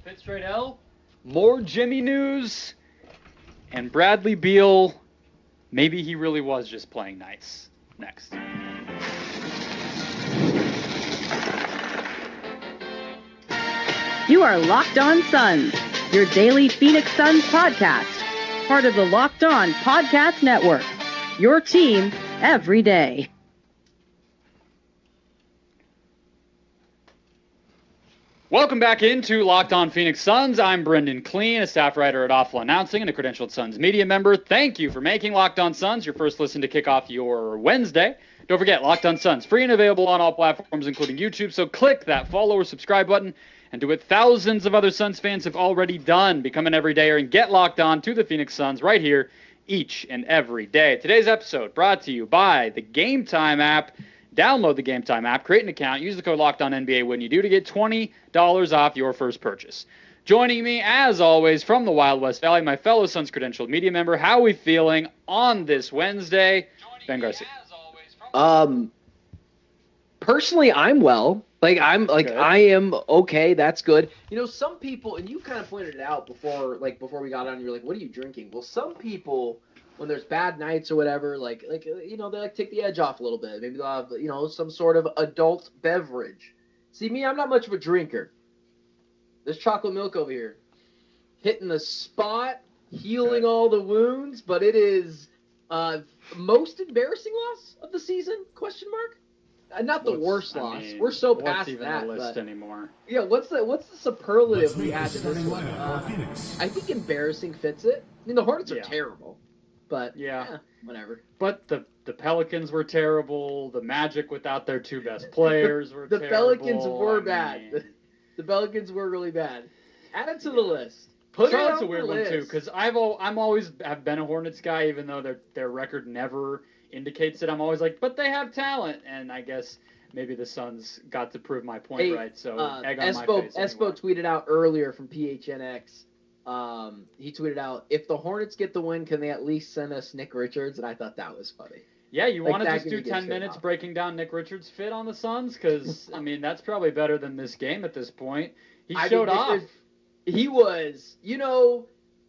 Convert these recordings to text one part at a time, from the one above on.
Pit Straight L, more Jimmy news, and Bradley Beal, maybe he really was just playing nice. Next. You are Locked On Suns, your daily Phoenix Suns podcast, part of the Locked On Podcast Network, your team every day. Welcome back into Locked On Phoenix Suns. I'm Brendan Clean, a staff writer at Awful Announcing and a credentialed Suns media member. Thank you for making Locked On Suns your first listen to kick off your Wednesday. Don't forget, Locked On Suns, free and available on all platforms, including YouTube. So click that follow or subscribe button and do what thousands of other Suns fans have already done. Become an everydayer and get locked on to the Phoenix Suns right here each and every day. Today's episode brought to you by the Game Time app. Download the Game Time app, create an account, use the code LOCKEDONNBA when you do to get $20 off your first purchase. Joining me, as always, from the Wild West Valley, my fellow Suns credentialed media member. How are we feeling on this Wednesday? Ben Garcia. Personally, I'm well. I am okay. That's good. You know, some people, and you kind of pointed it out before we got on. You're like, "What are you drinking?" Well, some people, when there's bad nights or whatever, they take the edge off a little bit. Maybe they'll have some sort of adult beverage. See, me, I'm not much of a drinker. This chocolate milk over here, hitting the spot, healing all the wounds, but it is most embarrassing loss of the season? Question mark. Not the worst loss. We're so past that. What's even a list anymore? Yeah, what's the superlative we had to this one? I think embarrassing fits it. I mean, the Hornets are terrible, but whatever. But the Pelicans were terrible. The Magic without their two best players were terrible. The Pelicans were bad. The Pelicans were really bad. Add it to the list. Charlotte's a weird one too, because I'm always have been a Hornets guy, even though their record never indicates it. I'm always like, but they have talent, and I guess maybe the Suns got to prove my point right. So egg on my face. Espo tweeted out earlier from PHNX. He tweeted out, if the Hornets get the win, can they at least send us Nick Richards? And I thought that was funny. Yeah, you want to just do 10 minutes breaking down Nick Richards' fit on the Suns? Because, I mean, that's probably better than this game at this point. He showed off. He was,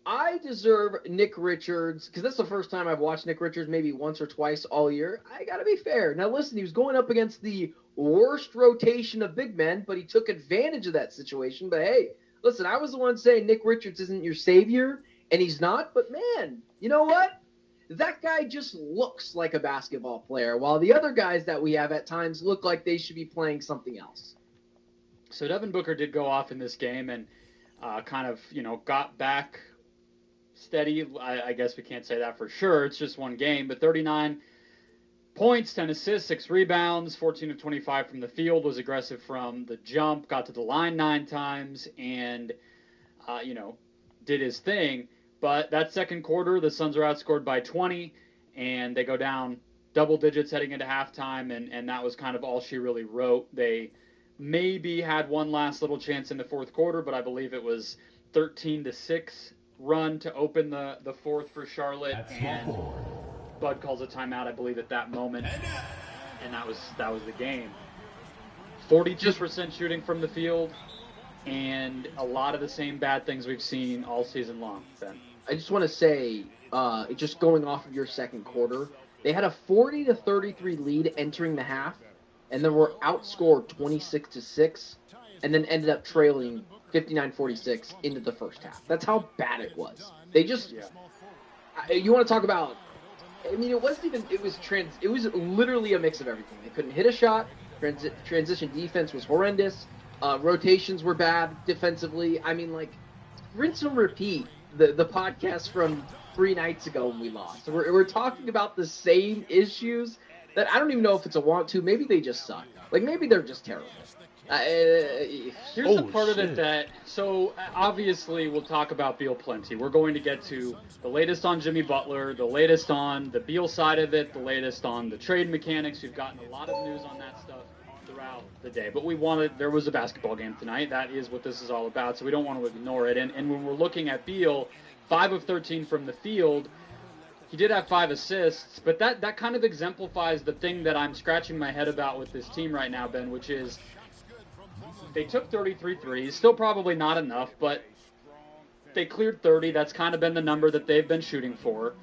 I deserve Nick Richards, because that's the first time I've watched Nick Richards maybe once or twice all year. I got to be fair. Now, listen, he was going up against the worst rotation of big men, but he took advantage of that situation. But, hey, listen, I was the one saying Nick Richards isn't your savior, and he's not. But, man, you know what? That guy just looks like a basketball player, while the other guys that we have at times look like they should be playing something else. So Devin Booker did go off in this game and kind of, got back steady. I guess we can't say that for sure. It's just one game, but 39 points, 10 assists, 6 rebounds, 14 of 25 from the field, was aggressive from the jump, got to the line 9 times, and, did his thing. But that second quarter, the Suns are outscored by 20, and they go down double digits heading into halftime, and that was kind of all she really wrote. They maybe had one last little chance in the fourth quarter, but I believe it was 13-6 run to open the fourth for Charlotte, and Bud calls a timeout, I believe, at that moment, and that was the game. 42% shooting from the field, and a lot of the same bad things we've seen all season long, Ben. I just want to say, just going off of your second quarter, they had a 40-33 lead entering the half, and then were outscored 26-6, and then ended up trailing 59-46 into the first half. That's how bad it was. They just, you want to talk about, I mean, it wasn't even, it was literally a mix of everything. They couldn't hit a shot. Transition defense was horrendous. Rotations were bad defensively. I mean, rinse and repeat the podcast from 3 nights ago when we lost. We're talking about the same issues that I don't even know if it's a want to. Maybe they just suck. Maybe they're just terrible. Here's the part of it that, so obviously we'll talk about Beal plenty. We're going to get to the latest on Jimmy Butler, the latest on the Beal side of it, the latest on the trade mechanics. We've gotten a lot of news on that stuff throughout the day. But there was a basketball game tonight. That is what this is all about, so we don't want to ignore it. And when we're looking at Beal, 5 of 13 from the field, he did have 5 assists, but that kind of exemplifies the thing that I'm scratching my head about with this team right now, Ben, which is they took 33 threes. Still probably not enough, but they cleared 30. That's kind of been the number that they've been shooting for.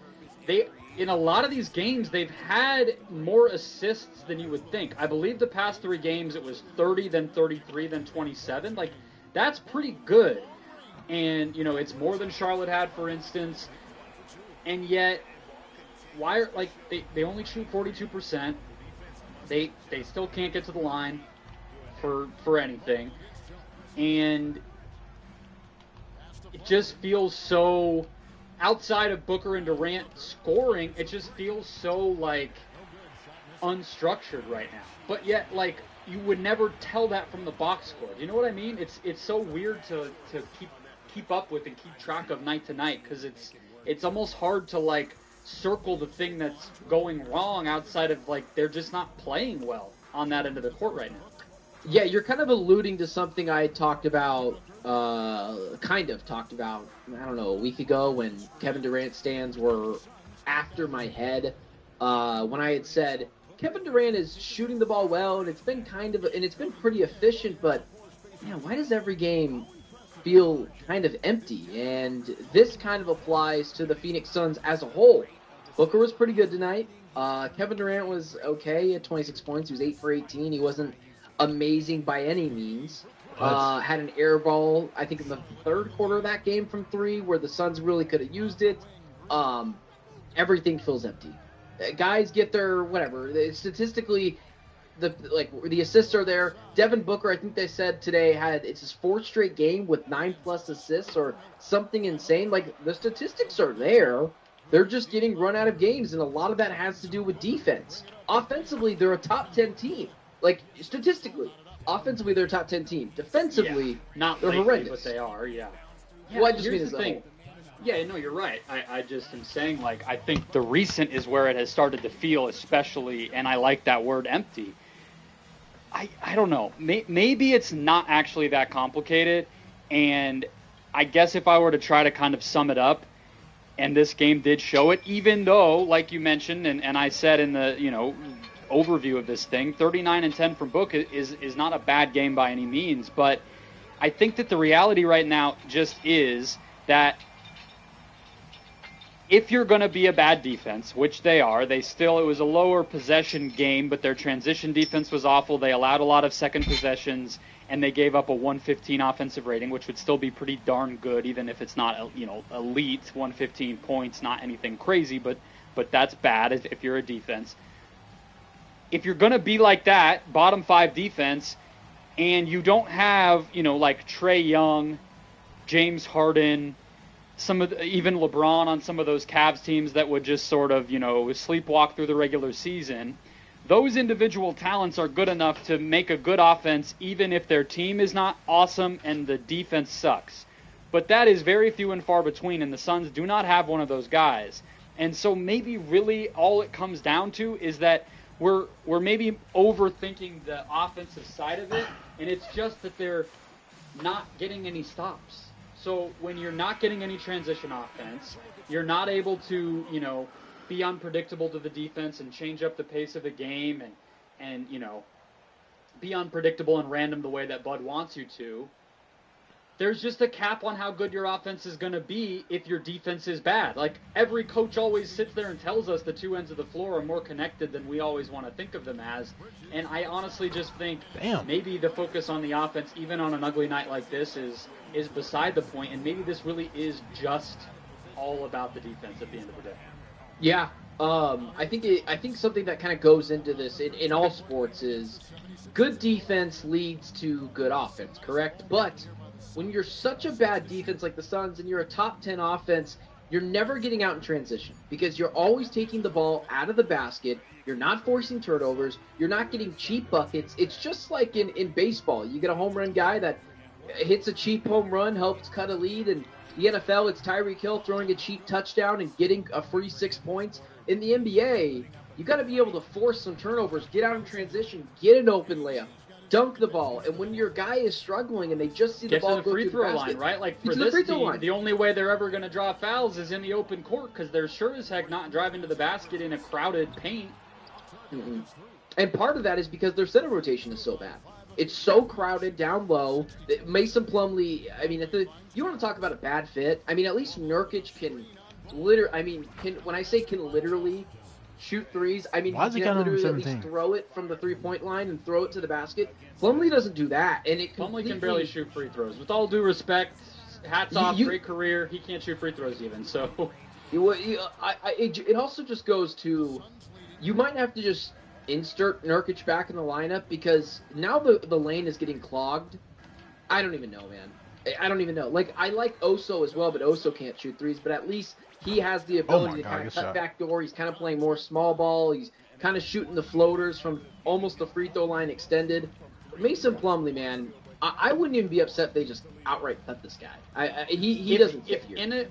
In a lot of these games, they've had more assists than you would think. I believe the past 3 games it was 30, then 33, then 27. Like, that's pretty good. And, you know, it's more than Charlotte had, for instance. And yet, they only shoot 42%. They still can't get to the line for anything. And it just feels so, outside of Booker and Durant scoring, it just feels so, like, unstructured right now. But yet, like, you would never tell that from the box score. Do you know what I mean? It's so weird to keep up with and keep track of night to night, because it's almost hard to, like, circle the thing that's going wrong outside of, like, they're just not playing well on that end of the court right now. Yeah, you're kind of alluding to something I talked about, I don't know, a week ago when Kevin Durant stands were after my head, when I had said, Kevin Durant is shooting the ball well, and it's been pretty efficient, but, man, why does every game feel kind of empty? And this kind of applies to the Phoenix Suns as a whole. Booker was pretty good tonight. Kevin Durant was okay at 26 points. He was 8 for 18. He wasn't amazing by any means. Had an air ball, I think, in the third quarter of that game from 3, where the Suns really could have used it. Everything feels empty. Guys get their whatever. Statistically, the assists are there. Devin Booker, I think they said today, it's his 4th straight game with 9+ assists or something insane. Like, the statistics are there. They're just getting run out of games, and a lot of that has to do with defense. Offensively, they're a top 10 team. Like, statistically. Offensively, they're a top 10 team. Defensively, not they're lately, horrendous. But they are, yeah. Well, I just mean here's as the a thing. whole. Yeah, no, you're right. I just am saying, like, I think the recent is where it has started to feel especially, and I like that word, empty. I don't know. Maybe it's not actually that complicated, and I guess if I were to try to kind of sum it up, and this game did show it, even though, like you mentioned, and I said in the, you know, overview of this thing, 39-10 from Book is not a bad game by any means, but I think that the reality right now just is that if you're going to be a bad defense, which they are, it was a lower possession game, but their transition defense was awful. They allowed a lot of second possessions, and they gave up a 115 offensive rating, which would still be pretty darn good, even if it's not, you know, elite. 115 points, not anything crazy, but that's bad if you're a defense. If you're going to be like that, bottom 5 defense, and you don't have, you know, like Trae Young, James Harden, even LeBron on some of those Cavs teams that would just sort of, you know, sleepwalk through the regular season, those individual talents are good enough to make a good offense even if their team is not awesome and the defense sucks. But that is very few and far between, and the Suns do not have one of those guys. And so maybe really all it comes down to is that we're maybe overthinking the offensive side of it, and it's just that they're not getting any stops. So when you're not getting any transition offense, you're not able to, you know, be unpredictable to the defense and change up the pace of the game and you know, be unpredictable and random the way that Bud wants you to. There's just a cap on how good your offense is going to be if your defense is bad. Like, every coach always sits there and tells us the 2 ends of the floor are more connected than we always want to think of them as. And I honestly just think maybe the focus on the offense, even on an ugly night like this, is beside the point, and maybe this really is just all about the defense at the end of the day. Yeah, I think something that kind of goes into this in all sports is good defense leads to good offense, correct? But when you're such a bad defense like the Suns and you're a top 10 offense, you're never getting out in transition because you're always taking the ball out of the basket. You're not forcing turnovers. You're not getting cheap buckets. It's just like in baseball. You get a home run guy that hits a cheap home run, helps cut a lead, and the NFL, it's Tyreek Hill throwing a cheap touchdown and getting a free 6 points. In the NBA, you got to be able to force some turnovers, get out in transition, get an open layup, dunk the ball. And when your guy is struggling and they just see the ball go through the basket, line, right? Like for this team, the only way they're ever going to draw fouls is in the open court because they're sure as heck not driving to the basket in a crowded paint. Mm-hmm. And part of that is because their center rotation is so bad. It's so crowded down low. Mason Plumlee, I mean, you want to talk about a bad fit? I mean, at least Nurkic can when I say can literally shoot threes, I mean, he can literally at least throw it from the three-point line and throw it to the basket. Plumlee doesn't do that, and Plumlee can barely shoot free throws. With all due respect, hats off, great career. He can't shoot free throws even, so... It also just goes to, you might have to just insert Nurkic back in the lineup because now the lane is getting clogged. I don't even know, man. I don't even know. Like, I like Oso as well, but Oso can't shoot threes, but at least he has the ability to kind of cut back door. He's kind of playing more small ball. He's kind of shooting the floaters from almost the free throw line extended. Mason Plumlee, man, I wouldn't even be upset if they just outright cut this guy. He doesn't fit here.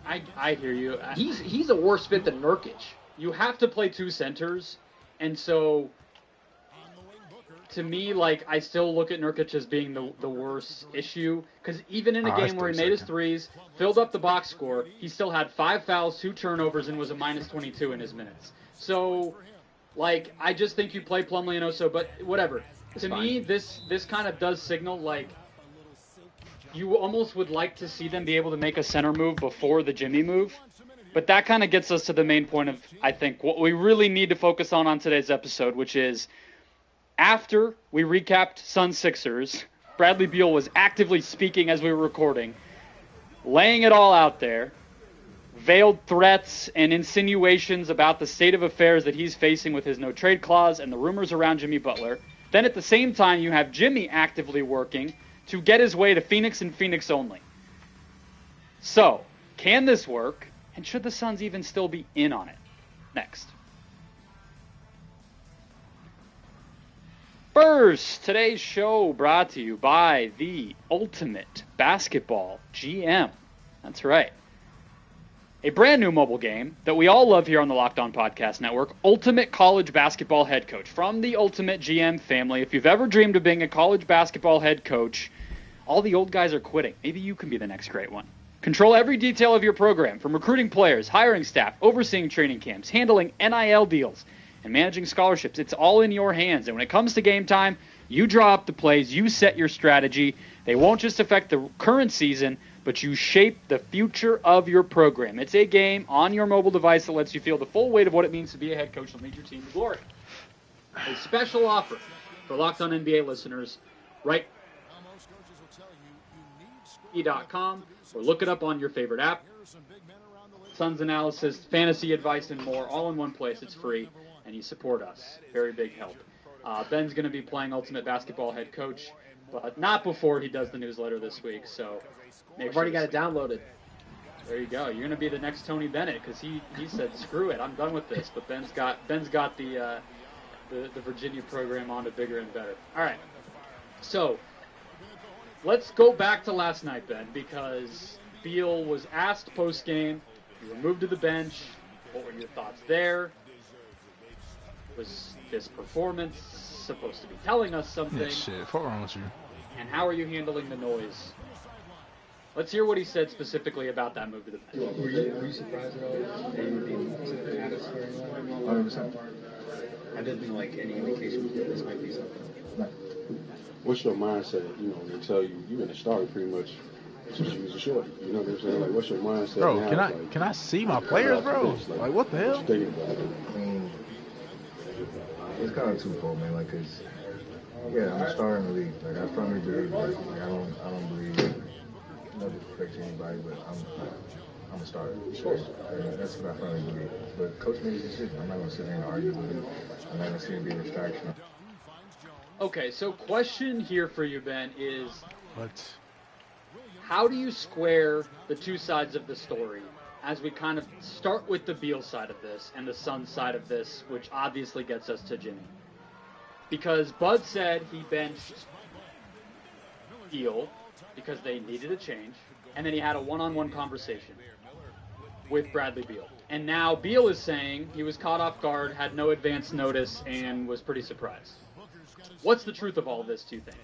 I hear you. He's a worse fit than Nurkic. You have to play two centers, and so to me, like, I still look at Nurkic as being the worst issue, because even in a game where he made his threes, filled up the box score, he still had 5 fouls, 2 turnovers, and was a minus 22 in his minutes. So, like, I just think you play Plumlee and Oso, but whatever. To me, this kind of does signal, like, you almost would like to see them be able to make a center move before the Jimmy move. But that kind of gets us to the main point of, I think, what we really need to focus on today's episode, which is after we recapped Suns Sixers, Bradley Beal was actively speaking as we were recording, laying it all out there, veiled threats and insinuations about the state of affairs that he's facing with his no-trade clause and the rumors around Jimmy Butler. Then at the same time, you have Jimmy actively working to get his way to Phoenix and Phoenix only. So, can this work? And should the Suns even still be in on it? Next. First, today's show brought to you by the Ultimate Basketball GM. That's right. A brand new mobile game that we all love here on the Locked On Podcast Network, Ultimate College Basketball Head Coach. From the Ultimate GM family, if you've ever dreamed of being a college basketball head coach, all the old guys are quitting. Maybe you can be the next great one. Control every detail of your program, from recruiting players, hiring staff, overseeing training camps, handling NIL deals, and managing scholarships. It's all in your hands. And when it comes to game time, you draw up the plays, you set your strategy. They won't just affect the current season, but you shape the future of your program. It's a game on your mobile device that lets you feel the full weight of what it means to be a head coach and lead your team to glory. A special offer for Locked On NBA listeners, right? .com, or look it up on your favorite app. Suns analysis, fantasy advice, and more, all in one place. It's free, and you support us. Very big help. Ben's going to be playing Ultimate Basketball Head Coach, but not before he does the newsletter this week. So I've already got it downloaded. There you go. You're going to be the next Tony Bennett, because he said, screw it, I'm done with this. But Ben's got the Virginia program on to bigger and better. All right. So let's go back to last night, Ben, because Beal was asked post-game. You were moved to the bench. What were your thoughts there? Was this performance supposed to be telling us something? Yeah, shit. What's wrong with you? And how are you handling the noise? Let's hear what he said specifically about that move to the bench. Were you surprised at all that you were being asked for anyone? 100%. I didn't like any indication that this might be something. What's your mindset? You know, they tell you you're gonna start pretty much since you was a shorty. You know what I'm saying? Like, what's your mindset? Bro, now? can I see my players, bro? Like, what the hell? What you thinking about it? I mean, it's kind of twofold, man. Like, cause yeah, I'm starting the league. Like, I firmly believe that. Like, I don't believe no disrespect to anybody, but I'm a starter. That's what I firmly believe. But coach made his decision. I'm not gonna sit here and argue with him. I'm not gonna sit here and be a distraction. Okay, so question here for you, Ben, is What? how do you square the two sides of the story as we kind of start with the Beal side of this and the Suns side of this, which obviously gets us to Jimmy? Because Bud said he benched Beal because they needed a change, and then he had a one-on-one conversation with Bradley Beal. And now Beal is saying he was caught off guard, had no advance notice, and was pretty surprised. What's the truth of all of this, do you think?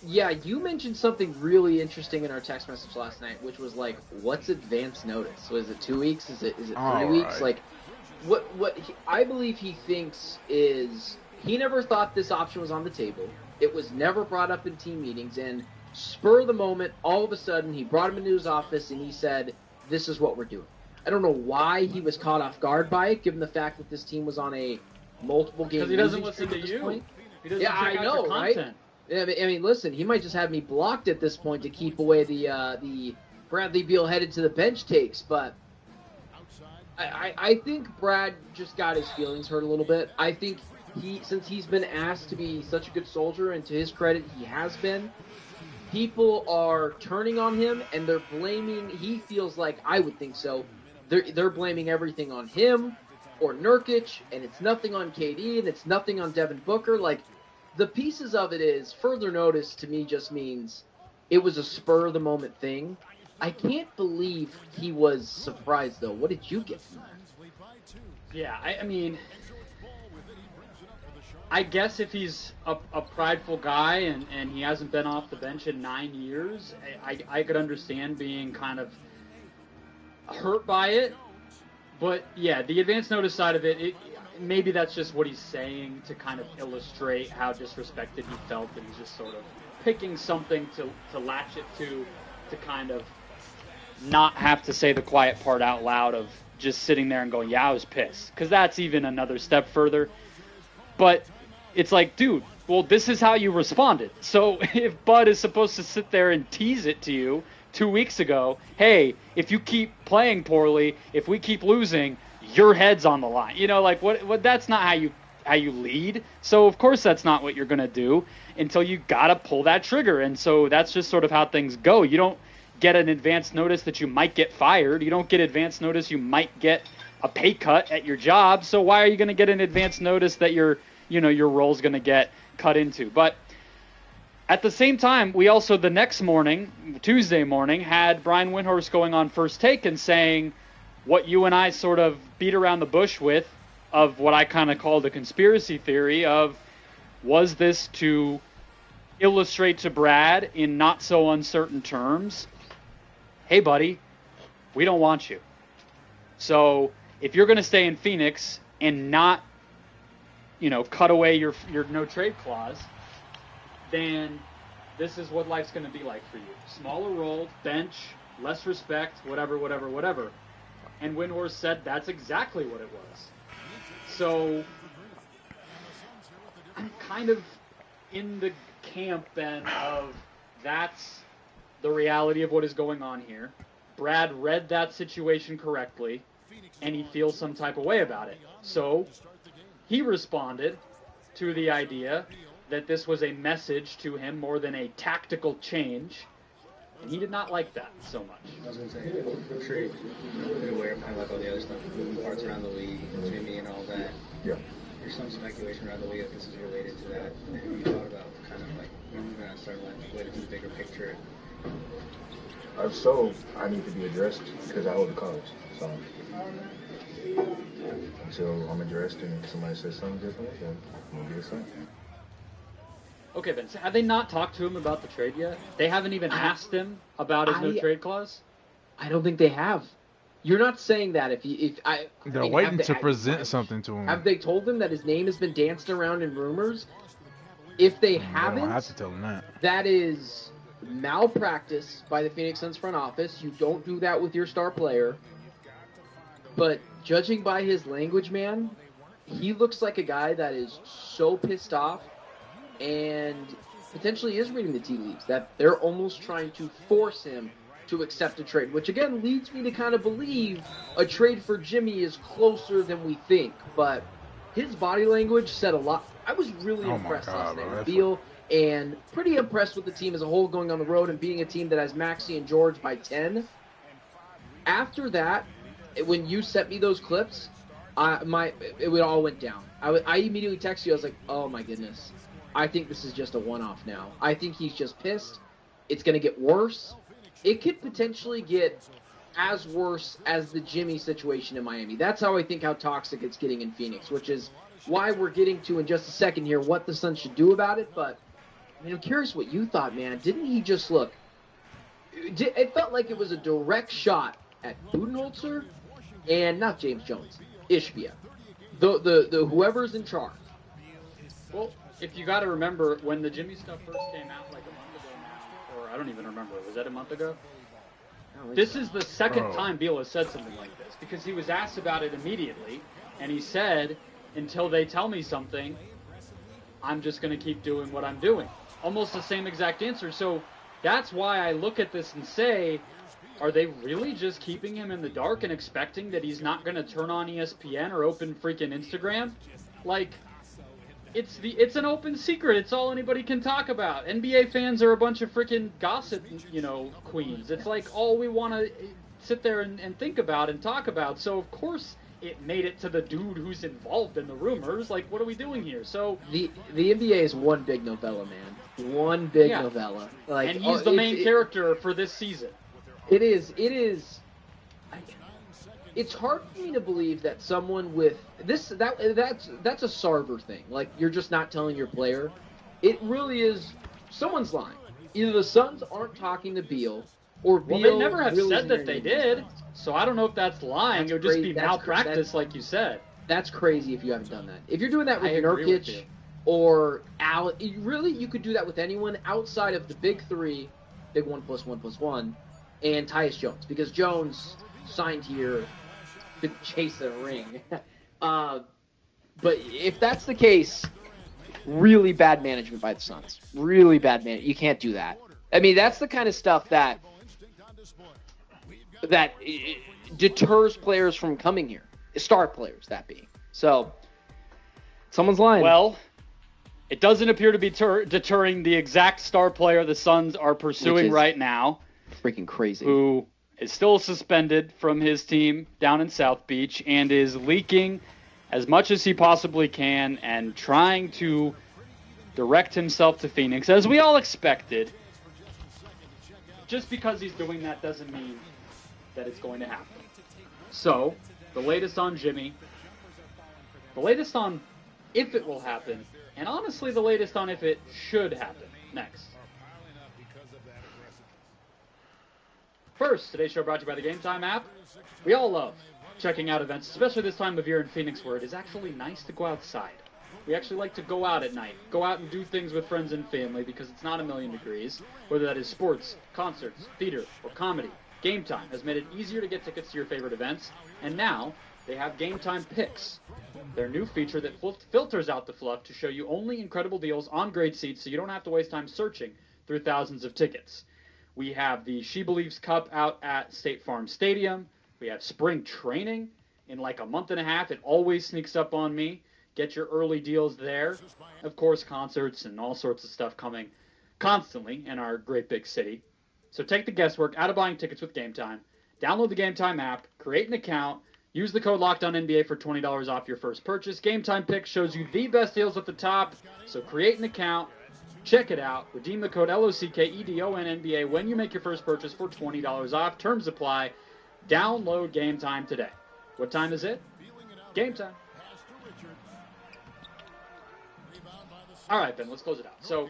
Yeah, you mentioned something really interesting in our text message last night, which was like, what's advance notice? So is it 2 weeks? Is it 3 weeks? Right. Like, what I believe he thinks is he never thought this option was on the table. It was never brought up in team meetings, and spur of the moment, all of a sudden, he brought him into his office and he said, this is what we're doing. I don't know why he was caught off guard by it, given the fact that this team was on a multiple game because he doesn't losing listen streak to at this you. point. He doesn't Yeah, check I out know, your right? content. Yeah, I mean, listen, he might just have me blocked at this point to keep away the Bradley Beal headed to the bench takes, but I think Brad just got his feelings hurt a little bit. I think since he's been asked to be such a good soldier, and to his credit, he has been, people are turning on him, and they're blaming, he feels like, I would think so, they're blaming everything on him or Nurkic, and it's nothing on KD, and it's nothing on Devin Booker. Like, the pieces of it is, further notice to me just means it was a spur-of-the-moment thing. I can't believe he was surprised, though. What did you get from that? Yeah, I mean, I guess if he's a prideful guy and he hasn't been off the bench in 9 years, I could understand being kind of hurt by it. But, yeah, the advance notice side of it, maybe that's just what he's saying to kind of illustrate how disrespected he felt, and he's just sort of picking something to latch it to kind of not have to say the quiet part out loud of just sitting there and going, yeah, I was pissed. Because that's even another step further. But it's like, dude, well, this is how you responded. So if Bud is supposed to sit there and tease it to you 2 weeks ago, hey, if you keep playing poorly, if we keep losing, your head's on the line. You know, like, what that's not how you lead. So, of course, that's not what you're going to do until you got to pull that trigger. And so that's just sort of how things go. You don't get an advance notice that you might get fired. You don't get advance notice you might get a pay cut at your job. So why are you going to get an advance notice that your role's going to get cut into? But at the same time, we also the next morning, Tuesday morning, had Brian Windhorst going on First Take and saying what you and I sort of beat around the bush with, of what I kind of called a conspiracy theory of, was this to illustrate to Brad in not so uncertain terms, hey, buddy, we don't want you. So if you're going to stay in Phoenix and not, cut away your no trade clause, then this is what life's going to be like for you. Smaller role, bench, less respect, whatever. And Windhorst said that's exactly what it was. So I'm kind of in the camp then of that's the reality of what is going on here. Brad read that situation correctly, and he feels some type of way about it. So he responded to the idea that this was a message to him more than a tactical change, and he did not like that so much. I was going to say, I'm sure you're aware of kind of like all the other stuff, moving parts around the league, Jimmy and all that. Yeah. There's some speculation around the league that this is related to that. Have you thought about kind of like moving on, starting like related to the bigger picture? So I need to be addressed because I hold the cards. So until I'm addressed and somebody says something different, then we'll be the same. Okay, Ben, so have they not talked to him about the trade yet? They haven't even asked him about his no trade clause? I don't think they have. You're not saying that They're waiting to present something to him. Have they told him that his name has been danced around in rumors? If they haven't, I don't have to tell him that. That is malpractice by the Phoenix Suns front office. You don't do that with your star player. But judging by his language, man, he looks like a guy that is so pissed off and potentially is reading the tea leaves, that they're almost trying to force him to accept a trade, which again leads me to kind of believe a trade for Jimmy is closer than we think. But his body language said a lot. I was really impressed last night with Beal, and pretty impressed with the team as a whole going on the road and being a team that has Maxey and George by 10. After that, when you sent me those clips, it all went down. I immediately texted you. I was like, oh my goodness. I think this is just a one-off now. I think he's just pissed. It's going to get worse. It could potentially get as worse as the Jimmy situation in Miami. That's how I think how toxic it's getting in Phoenix, which is why we're getting to in just a second here what the Suns should do about it. But I mean, I'm curious what you thought, man. Didn't he just look? It felt like it was a direct shot at Budenholzer and not James Jones, Ishbia, the whoever's in charge. Well, if you got to remember, when the Jimmy stuff first came out like a month ago now, or I don't even remember, was that a month ago? This is the second time Beal has said something like this, because he was asked about it immediately, and he said, until they tell me something, I'm just going to keep doing what I'm doing. Almost the same exact answer. So that's why I look at this and say, are they really just keeping him in the dark and expecting that he's not going to turn on ESPN or open freaking Instagram? Like, it's an open secret. It's all anybody can talk about. NBA fans are a bunch of freaking gossip, queens. It's like all we want to sit there and think about and talk about. So of course it made it to the dude who's involved in the rumors. Like, what are we doing here? So the NBA is one big novella, man. One big novella. Like, and he's the main character for this season. It is. It's hard for me to believe that someone with that's a Sarver thing. Like, you're just not telling your player. It really is. Someone's lying. Either the Suns aren't talking to Beal, or Beal. Well, they never have really said that they did. So I don't know if that's lying. It would just be malpractice, like you said. That's crazy if you haven't done that. If you're doing that with Nurkic or Al, you could do that with anyone outside of the big three, big 1+1+1, and Tyus Jones, because Jones signed here to chase a ring. But if that's the case, really bad management by the Suns. Really bad management. You can't do that. I mean, that's the kind of stuff that deters players from coming here. Star players, that being. So, someone's lying. Well, it doesn't appear to be deterring the exact star player the Suns are pursuing right now. Freaking crazy. Who is still suspended from his team down in South Beach and is leaking as much as he possibly can and trying to direct himself to Phoenix, as we all expected. Just because he's doing that doesn't mean that it's going to happen. So, the latest on Jimmy, the latest on if it will happen, and honestly the latest on if it should happen next. First, today's show brought to you by the Game Time app. We all love checking out events, especially this time of year in Phoenix where it is actually nice to go outside. We actually like to go out at night, go out and do things with friends and family because it's not 1,000,000 degrees, whether that is sports, concerts, theater, or comedy. Game Time has made it easier to get tickets to your favorite events, and now they have Game Time Picks, their new feature that filters out the fluff to show you only incredible deals on great seats so you don't have to waste time searching through thousands of tickets. We have the She Believes Cup out at State Farm Stadium. We have spring training in like a month and a half. It always sneaks up on me. Get your early deals there. Of course, concerts and all sorts of stuff coming constantly in our great big city. So take the guesswork out of buying tickets with Game Time. Download the Game Time app, create an account, use the code LOCKEDONNBA for $20 off your first purchase. Game Time Picks shows you the best deals at the top. So create an account, check it out, redeem the code LOCKEDONNBA when you make your first purchase for $20 off. Terms apply. Download Game Time today. What time is it? Game time. All right, Ben, let's close it out. So,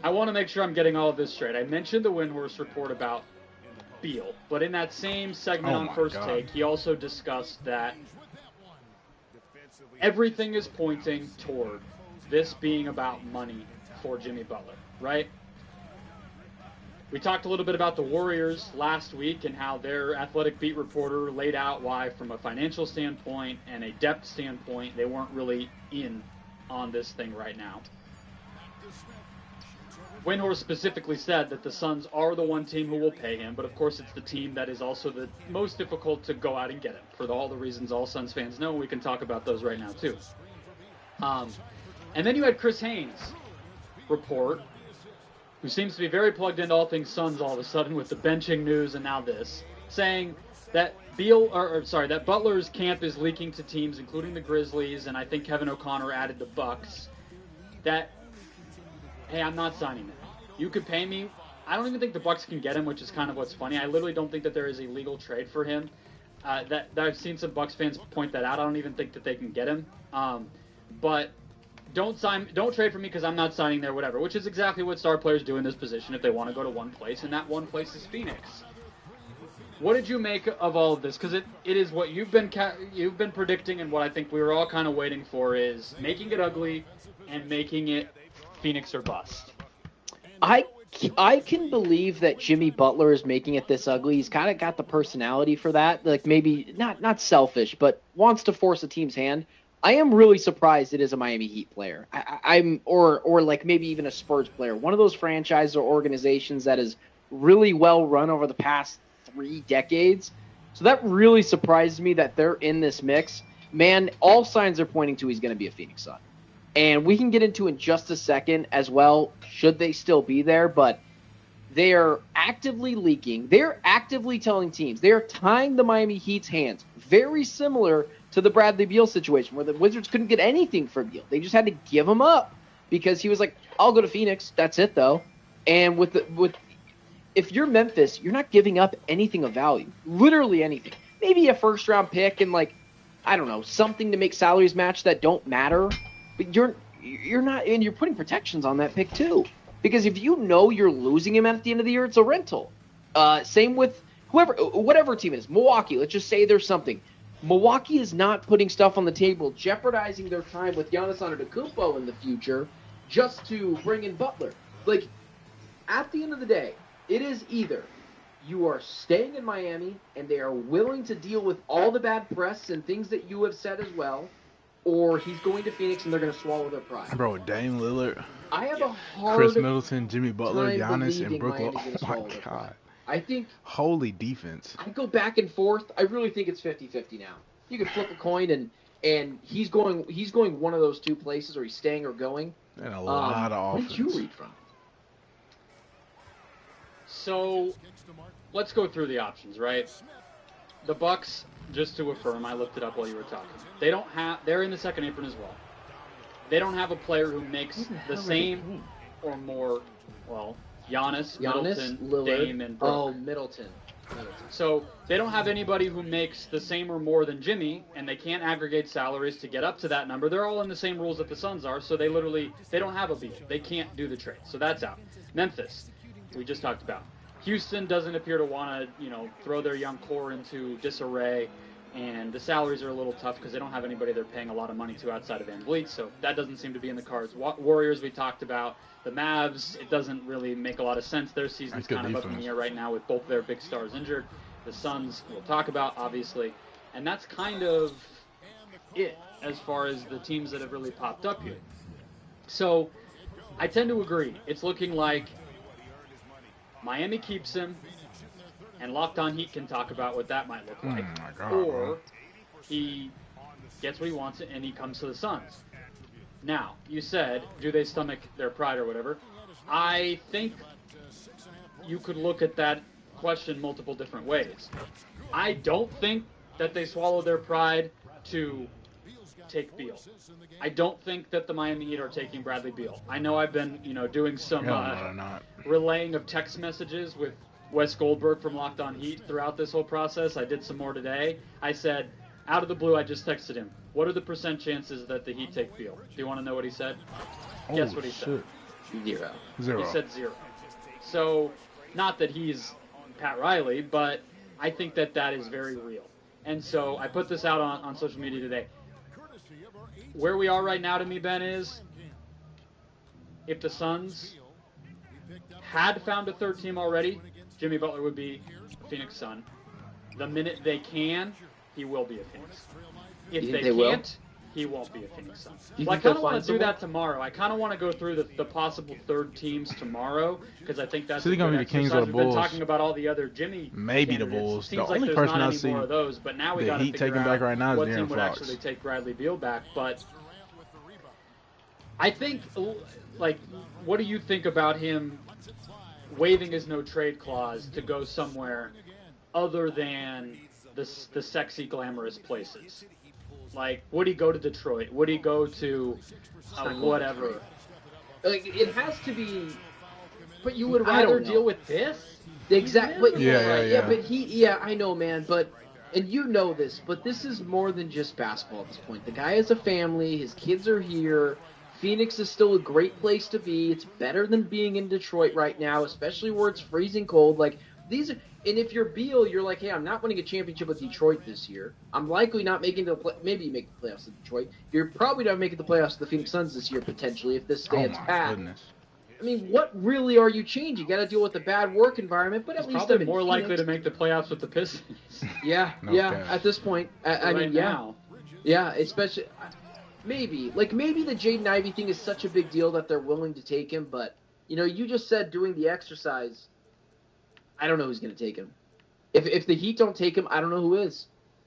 I want to make sure I'm getting all of this straight. I mentioned the Windhorst report about Beal, but in that same segment on First Take, he also discussed that everything is pointing toward this being about money for Jimmy Butler, right? We talked a little bit about the Warriors last week and how their athletic beat reporter laid out why, from a financial standpoint and a depth standpoint, they weren't really in on this thing right now. Windhorst specifically said that the Suns are the one team who will pay him, but of course it's the team that is also the most difficult to go out and get him, for all the reasons all Suns fans know. We can talk about those right now too. And then you had Chris Haynes report, who seems to be very plugged into all things Suns all of a sudden with the benching news and now this, saying that that Butler's camp is leaking to teams, including the Grizzlies, and I think Kevin O'Connor added the Bucks, that, hey, I'm not signing that. You could pay me. I don't even think the Bucks can get him, which is kind of what's funny. I literally don't think that there is a legal trade for him. That I've seen some Bucks fans point that out. I don't even think that they can get him. But don't trade for me because I'm not signing there, whatever, which is exactly what star players do in this position if they want to go to one place, and that one place is Phoenix. what did you make of all of this? Because it is what you've been predicting, and what I think we were all kind of waiting for is making it ugly and making it Phoenix or bust. I can believe that Jimmy Butler is making it this ugly. He's kind of got the personality for that. Like, maybe not selfish, but wants to force a team's hand. I am really surprised it is a Miami Heat player. I'm like maybe even a Spurs player. One of those franchises or organizations that is really well run over the past 3 decades. So that really surprised me that they're in this mix. Man, all signs are pointing to he's going to be a Phoenix Sun. And we can get into in just a second as well, should they still be there, but they are actively leaking. They're actively telling teams. They are tying the Miami Heat's hands, very similar to the Bradley Beal situation where the Wizards couldn't get anything for Beal. They just had to give him up because he was like, I'll go to Phoenix. That's it, though. And if you're Memphis, you're not giving up anything of value, literally anything. Maybe a first-round pick and, like, I don't know, something to make salaries match that don't matter. But you're not, and you're putting protections on that pick too, because if you know you're losing him at the end of the year, it's a rental. Same with whatever team it is. Milwaukee, let's just say there's something. Milwaukee is not putting stuff on the table, jeopardizing their time with Giannis Antetokounmpo in the future, just to bring in Butler. Like, at the end of the day, it is either you are staying in Miami and they are willing to deal with all the bad press and things that you have said as well, or he's going to Phoenix and they're going to swallow their pride. Bro, Dame Lillard, I have a hard Chris Middleton, Jimmy Butler, time Giannis, and Brook believing Lopez. Miami's Oh gonna my swallow their God. pride. I think Holy defense. I go back and forth. I really think it's 50-50 now. You can flip a coin and he's going one of those two places, or he's staying or going. And a lot of offense. What did you read from? So let's go through the options, right? The Bucks, just to affirm, I looked it up while you were talking. They're in the second apron as well. They don't have a player who makes the same or more, well, Giannis, Middleton, Lillard, Dame, and Brook. Oh, Middleton. So they don't have anybody who makes the same or more than Jimmy, and they can't aggregate salaries to get up to that number. They're all in the same rules that the Suns are, so they don't have a beat. They can't do the trade. So that's out. Memphis, we just talked about. Houston doesn't appear to want to, throw their young core into disarray, and the salaries are a little tough because they don't have anybody they're paying a lot of money to outside of Van Vliet, so that doesn't seem to be in the cards. Warriors, we talked about. The Mavs, it doesn't really make a lot of sense. Their season's kind of up in the air right now with both their big stars injured. The Suns, we'll talk about, obviously. And that's kind of it as far as the teams that have really popped up here. So I tend to agree. It's looking like Miami keeps him, and Locked On Heat can talk about what that might look like. Oh my God, or bro. he gets what he wants and he comes to the Suns. Now, you said, do they stomach their pride or whatever? I think you could look at that question multiple different ways. I don't think that they swallow their pride to take Beal. I don't think that the Miami Heat are taking Bradley Beal. I know I've been, doing some relaying of text messages with Wes Goldberg from Locked On Heat throughout this whole process. I did some more today. I said, out of the blue, I just texted him, what are the % chances that the Heat take Beal? Do you want to know what he said? Guess what he said. 0. He said 0. So, not that he's Pat Riley, but I think that is very real. And so I put this out on social media today. Where we are right now to me, Ben, is if the Suns had found a third team already, Jimmy Butler would be a Phoenix Sun. The minute they can, he will be a Phoenix. If they can't, he won't be a Phoenix Sun. Well, I kind of want to do that tomorrow. I kind of want to go through the possible third teams tomorrow because I think that's So they're going to be the Kings or the We've Bulls. been talking about all the other Jimmy Maybe the candidates. Bulls. Seems The like only there's person not I any see more of those, but now we the got to Heat figure taking out back right now is what De'Aaron team would Fox. actually take Bradley Beal back. But I think, like, what do you think about him waiving his no-trade clause to go somewhere other than the sexy, glamorous places? Like, would he go to Detroit? Would he go to whatever? Like, it has to be. But you would rather deal with this? Exactly. Yeah. But I know, man. But and you know this, but this is more than just basketball at this point. The guy has a family. His kids are here. Phoenix is still a great place to be. It's better than being in Detroit right now, especially where it's freezing cold. Like, these are, and if you're Beal, you're like, hey, I'm not winning a championship with Detroit this year. I'm likely not making maybe you make the playoffs with Detroit. You're probably not making the playoffs with the Phoenix Suns this year potentially if this stands pat. Goodness. I mean, what really are you changing? You got to deal with the bad work environment, but at He's least probably I'm in more likely Phoenix. to make the playoffs with the Pistons. Yeah, No yeah. cap. At this point, I right mean, yeah, now. yeah. Especially, maybe the Jaden Ivey thing is such a big deal that they're willing to take him. But you just said doing the exercise. I don't know who's going to take him. If the Heat don't take him, I don't know who is.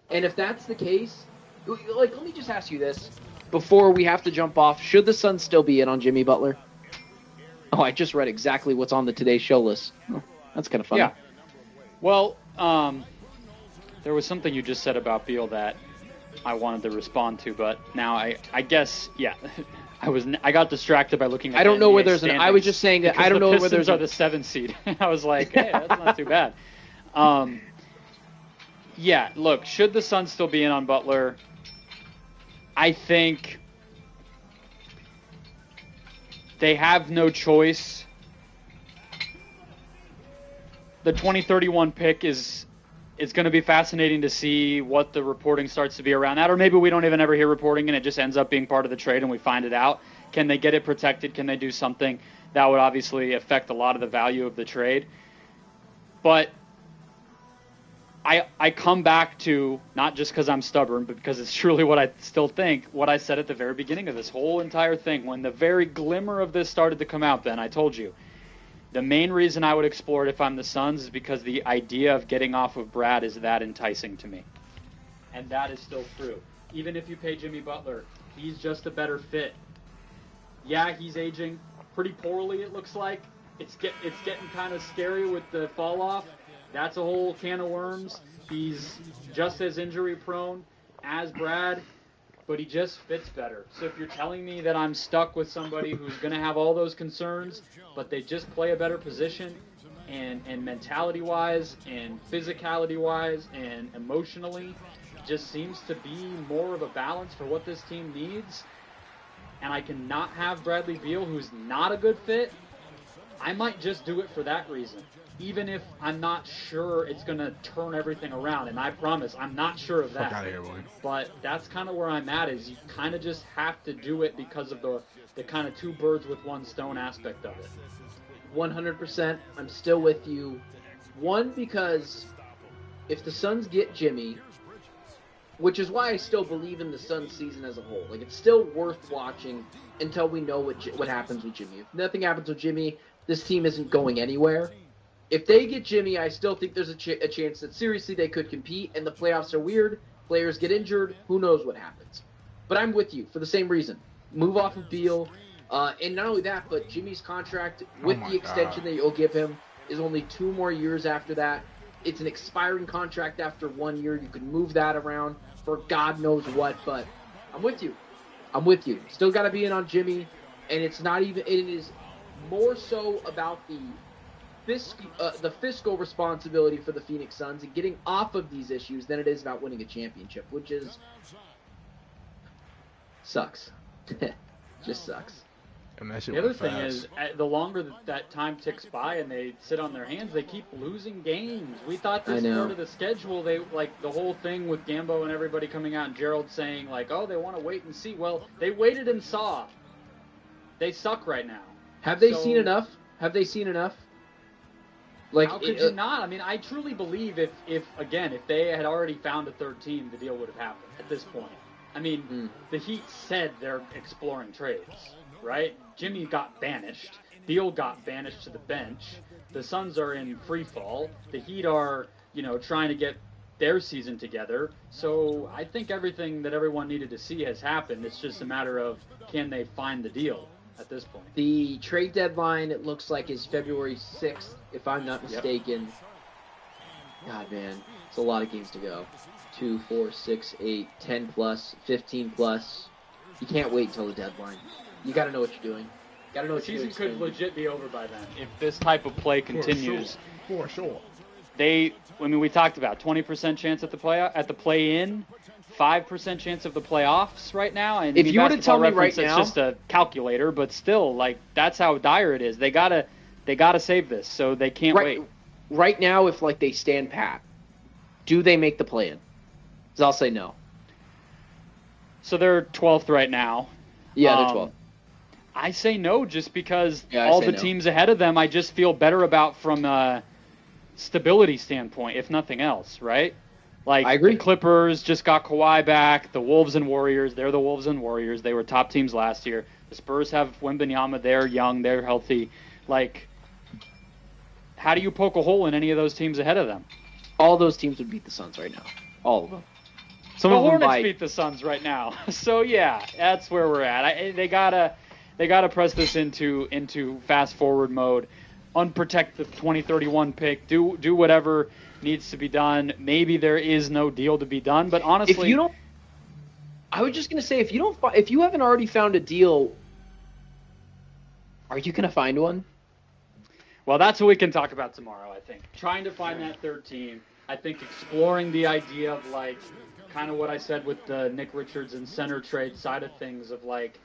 And if that's the case, let me just ask you this before we have to jump off: should the Suns still be in on Jimmy Butler? Oh, I just read exactly what's on the Today Show list. Oh, that's kind of funny. Yeah. Well, there was something you just said about Beal that I wanted to respond to, but now I guess, yeah. I got distracted by looking at I don't the know NBA where there's an. I was just saying that I don't know where there's are the 7th seed. I was like, hey, that's not too bad. Yeah, look, should the Suns still be in on Butler? I think they have no choice. The 2031 pick is going to be fascinating to see what the reporting starts to be around that, or maybe we don't even ever hear reporting and it just ends up being part of the trade and we find it out. Can they get it protected? Can they do something? That would obviously affect a lot of the value of the trade. But I come back to, not just because I'm stubborn, but because it's truly what I still think, what I said at the very beginning of this whole entire thing. When the very glimmer of this started to come out, then I told you, the main reason I would explore it if I'm the Suns is because the idea of getting off of Brad is that enticing to me. And that is still true. Even if you pay Jimmy Butler, he's just a better fit. Yeah, he's aging pretty poorly, it looks like. It's getting kind of scary with the fall off. That's a whole can of worms. He's just as injury prone as Brad, but he just fits better. So if you're telling me that I'm stuck with somebody who's going to have all those concerns, but they just play a better position, and mentality-wise, and physicality-wise, and emotionally, just seems to be more of a balance for what this team needs, and I cannot have Bradley Beal, who's not a good fit, I might just do it for that reason. Even if I'm not sure it's going to turn everything around. And I promise, I'm not sure of that. Fuck out of here, boy. But that's kind of where I'm at, is you kind of just have to do it because of the kind of two birds with one stone aspect of it. 100%. I'm still with you. One, because if the Suns get Jimmy, which is why I still believe in the Suns season as a whole. Like, it's still worth watching until we know what happens with Jimmy. If nothing happens with Jimmy, this team isn't going anywhere. If they get Jimmy, I still think there's a chance that seriously they could compete, and the playoffs are weird. Players get injured. Who knows what happens? But I'm with you for the same reason. Move off of Beal. And not only that, but Jimmy's contract with the extension that you'll give him is only 2 more years after that. It's an expiring contract after 1 year. You can move that around for God knows what, but I'm with you. I'm with you. Still got to be in on Jimmy, and it's not even. It is more so about the fiscal responsibility for the Phoenix Suns and getting off of these issues than it is about winning a championship, which is sucks. Just sucks. And that shit The other went thing fast. is, the longer that time ticks by and they sit on their hands, they keep losing games. We thought this part of the schedule, they like the whole thing with Gambo and everybody coming out and Gerald saying like, oh, they want to wait and see. Well, they waited and saw. They suck right now. Have they seen enough? Have they seen enough? Like, how could you not? I mean, I truly believe if they had already found a third team, the deal would have happened at this point. I mean, the Heat said they're exploring trades, right? Jimmy got banished. Beal got banished to the bench. The Suns are in free fall. The Heat are, trying to get their season together. So I think everything that everyone needed to see has happened. It's just a matter of, can they find the deal at this point? The trade deadline, it looks like, is February 6th, if I'm not mistaken. Yep. God, man, it's a lot of games to go. 2, 4, 6, 8, 10 plus, 15 plus. You can't wait until the deadline. You got to know what you're doing. Got to know what you're doing. The season could legit be over by then if this type of play continues. For sure. We talked about 20% chance at the play-in, 5% chance of the playoffs right now. And if you were to tell me right now, it's just a calculator, but still, like, that's how dire it is. They gotta save this, so they can't wait. right now, if like they stand pat, do they make the play-in? Because I'll say no. So they're 12th right now. Yeah, they're 12th. I say no just because Yeah, I all say the no. teams ahead of them I just feel better about from a stability standpoint, if nothing else, right? Like, I agree. The Clippers just got Kawhi back. The Wolves and Warriors, they're the Wolves and Warriors. They were top teams last year. The Spurs have Wembanyama. They're young. They're healthy. Like, how do you poke a hole in any of those teams ahead of them? All those teams would beat the Suns right now. All of them. Some The of them Hornets by... beat the Suns right now. So, yeah, that's where we're at. They gotta press this into fast-forward mode. Unprotect the 2031 pick. Do whatever needs to be done. Maybe there is no deal to be done, but honestly, If you don't, I was just gonna say, if you haven't already found a deal, are you gonna find one? well, that's what we can talk about tomorrow. I think trying to find that third team. I think exploring the idea of like kind of what I said with the Nick Richards and center trade side of things of like,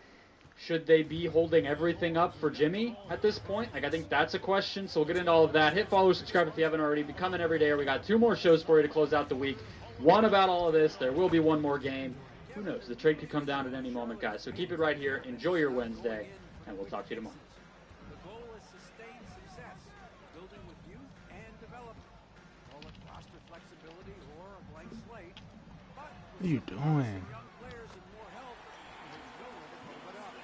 should they be holding everything up for Jimmy at this point? Like, I think that's a question, so we'll get into all of that. Hit follow, subscribe if you haven't already. Become an everydayer. We got 2 more shows for you to close out the week. One about all of this. There will be one more game. Who knows? The trade could come down at any moment, guys. So keep it right here. Enjoy your Wednesday, and we'll talk to you tomorrow. The goal is sustained success, building with youth and development. Call it roster flexibility or a blank slate. But What are you doing? young players and more help, you will open it up.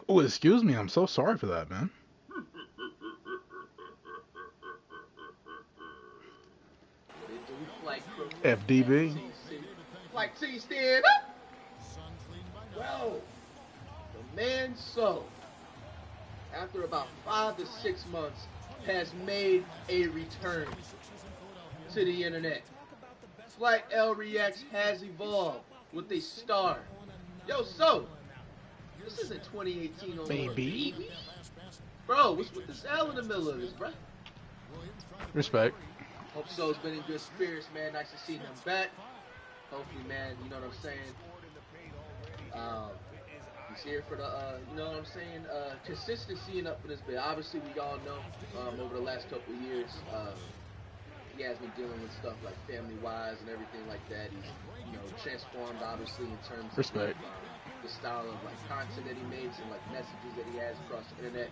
Oh, excuse me. I'm so sorry for that, man. FDB. Like T stand up. Well, the man so, after about 5 to 6 months, has made a return to the internet. Flight L Reacts has evolved with a star. Yo, so, this isn't 2018 no more, Baby. baby. Bro, what's with this L in the middle of this, bro? Respect. Hope So's been in good spirits, man. Nice to see him back. Hopefully, man, you know what I'm saying? He's here for the, you know what I'm saying? Consistency and up for this bit. Obviously, we all know over the last couple of years, he has been dealing with stuff like family-wise and everything like that. He's, you know, transformed, obviously, in terms Respect. of the style of, like, content that he makes and, like, messages that he has across the internet.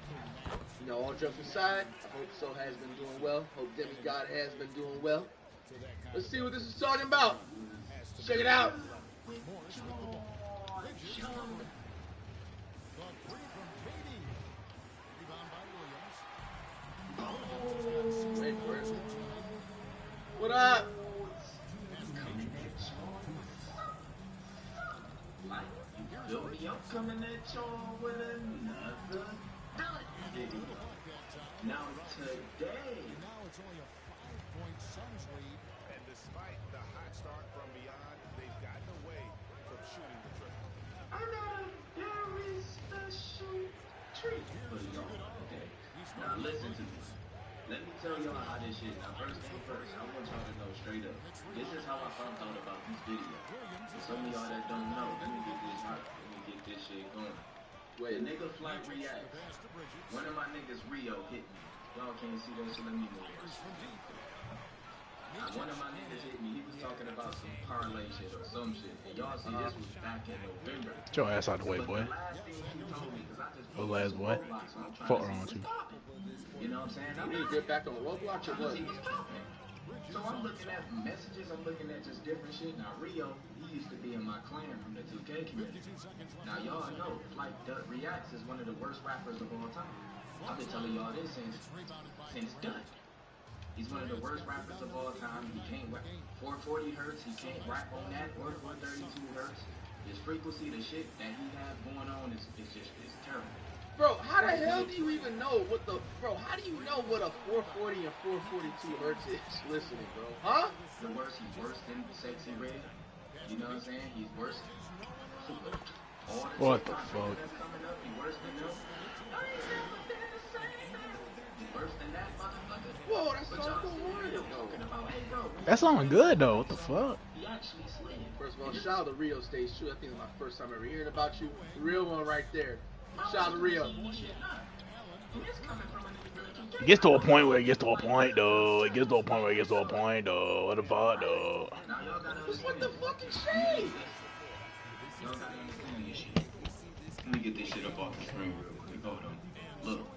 You know, all jokes aside, I hope So has been doing well. Hope Demigod has been doing well. Let's see what this is talking about. Check it out. Wait for it. What up? Coming at y'all with another video. Now today, It's only a 5-point Suns lead. And despite the hot start from beyond, they've gotten away from shooting the triple. I got a very special treat for y'all. Okay, now listen to this. Let me tell y'all how this shit. Now first thing first, I want y'all to know straight up. This is how I found out about this video. For some of y'all that don't know, let me get this hot. Let me get this shit going. Wait. The nigga Flight Reacts. One of my niggas Rio hit me. Y'all can't see that shit. Let me move this. One of my niggas hit me. He was talking about some parlay shit or some shit. And y'all see this was back in November. Get your ass out the way, But boy. the last thing he told me, because I just Little ass boy. Roblox, so I'm trying Fuck to wrong see with you. what's poppin'. You know what I'm saying? You need to get back on Roblox or what? He was popping. So I'm looking at messages, I'm looking at just different shit. Now Rio, he used to be in my clan from the 2K community. Now y'all know, Flight Reacts is one of the worst rappers of all time. I've been telling y'all this since Dut. He's one of the worst rappers of all time. He can't rap 440 hertz, he can't rap on that, or 432 hertz. His frequency, the shit that he has going on is terrible. Bro, how the hell do you even know what the... Bro, how do you know what a 440 and 442 hertz is listening, bro? Huh? The worst, he's worse than Sexy Red. You You know what I'm saying? He's worse. All the What the TikTok fuck? videos that's coming up, he's worse than them. Y'all ain't never been the same. He's worse than that motherfucker. Whoa, that's But so y'all cool. sitting here talking about, hey, bro. That sounded good though. What the fuck? He actually slid. First of all, shout out to Rio Stays True. I think it's my first time ever hearing about you. Real one right there. Shout out to Rio. It gets to a point where it gets to a point though. It gets to a point where it gets to a point though. What the fuck though? What the fucking shade? Y'all gotta understand this shit. Let me get this shit up off the screen real quick. Hold on. Look,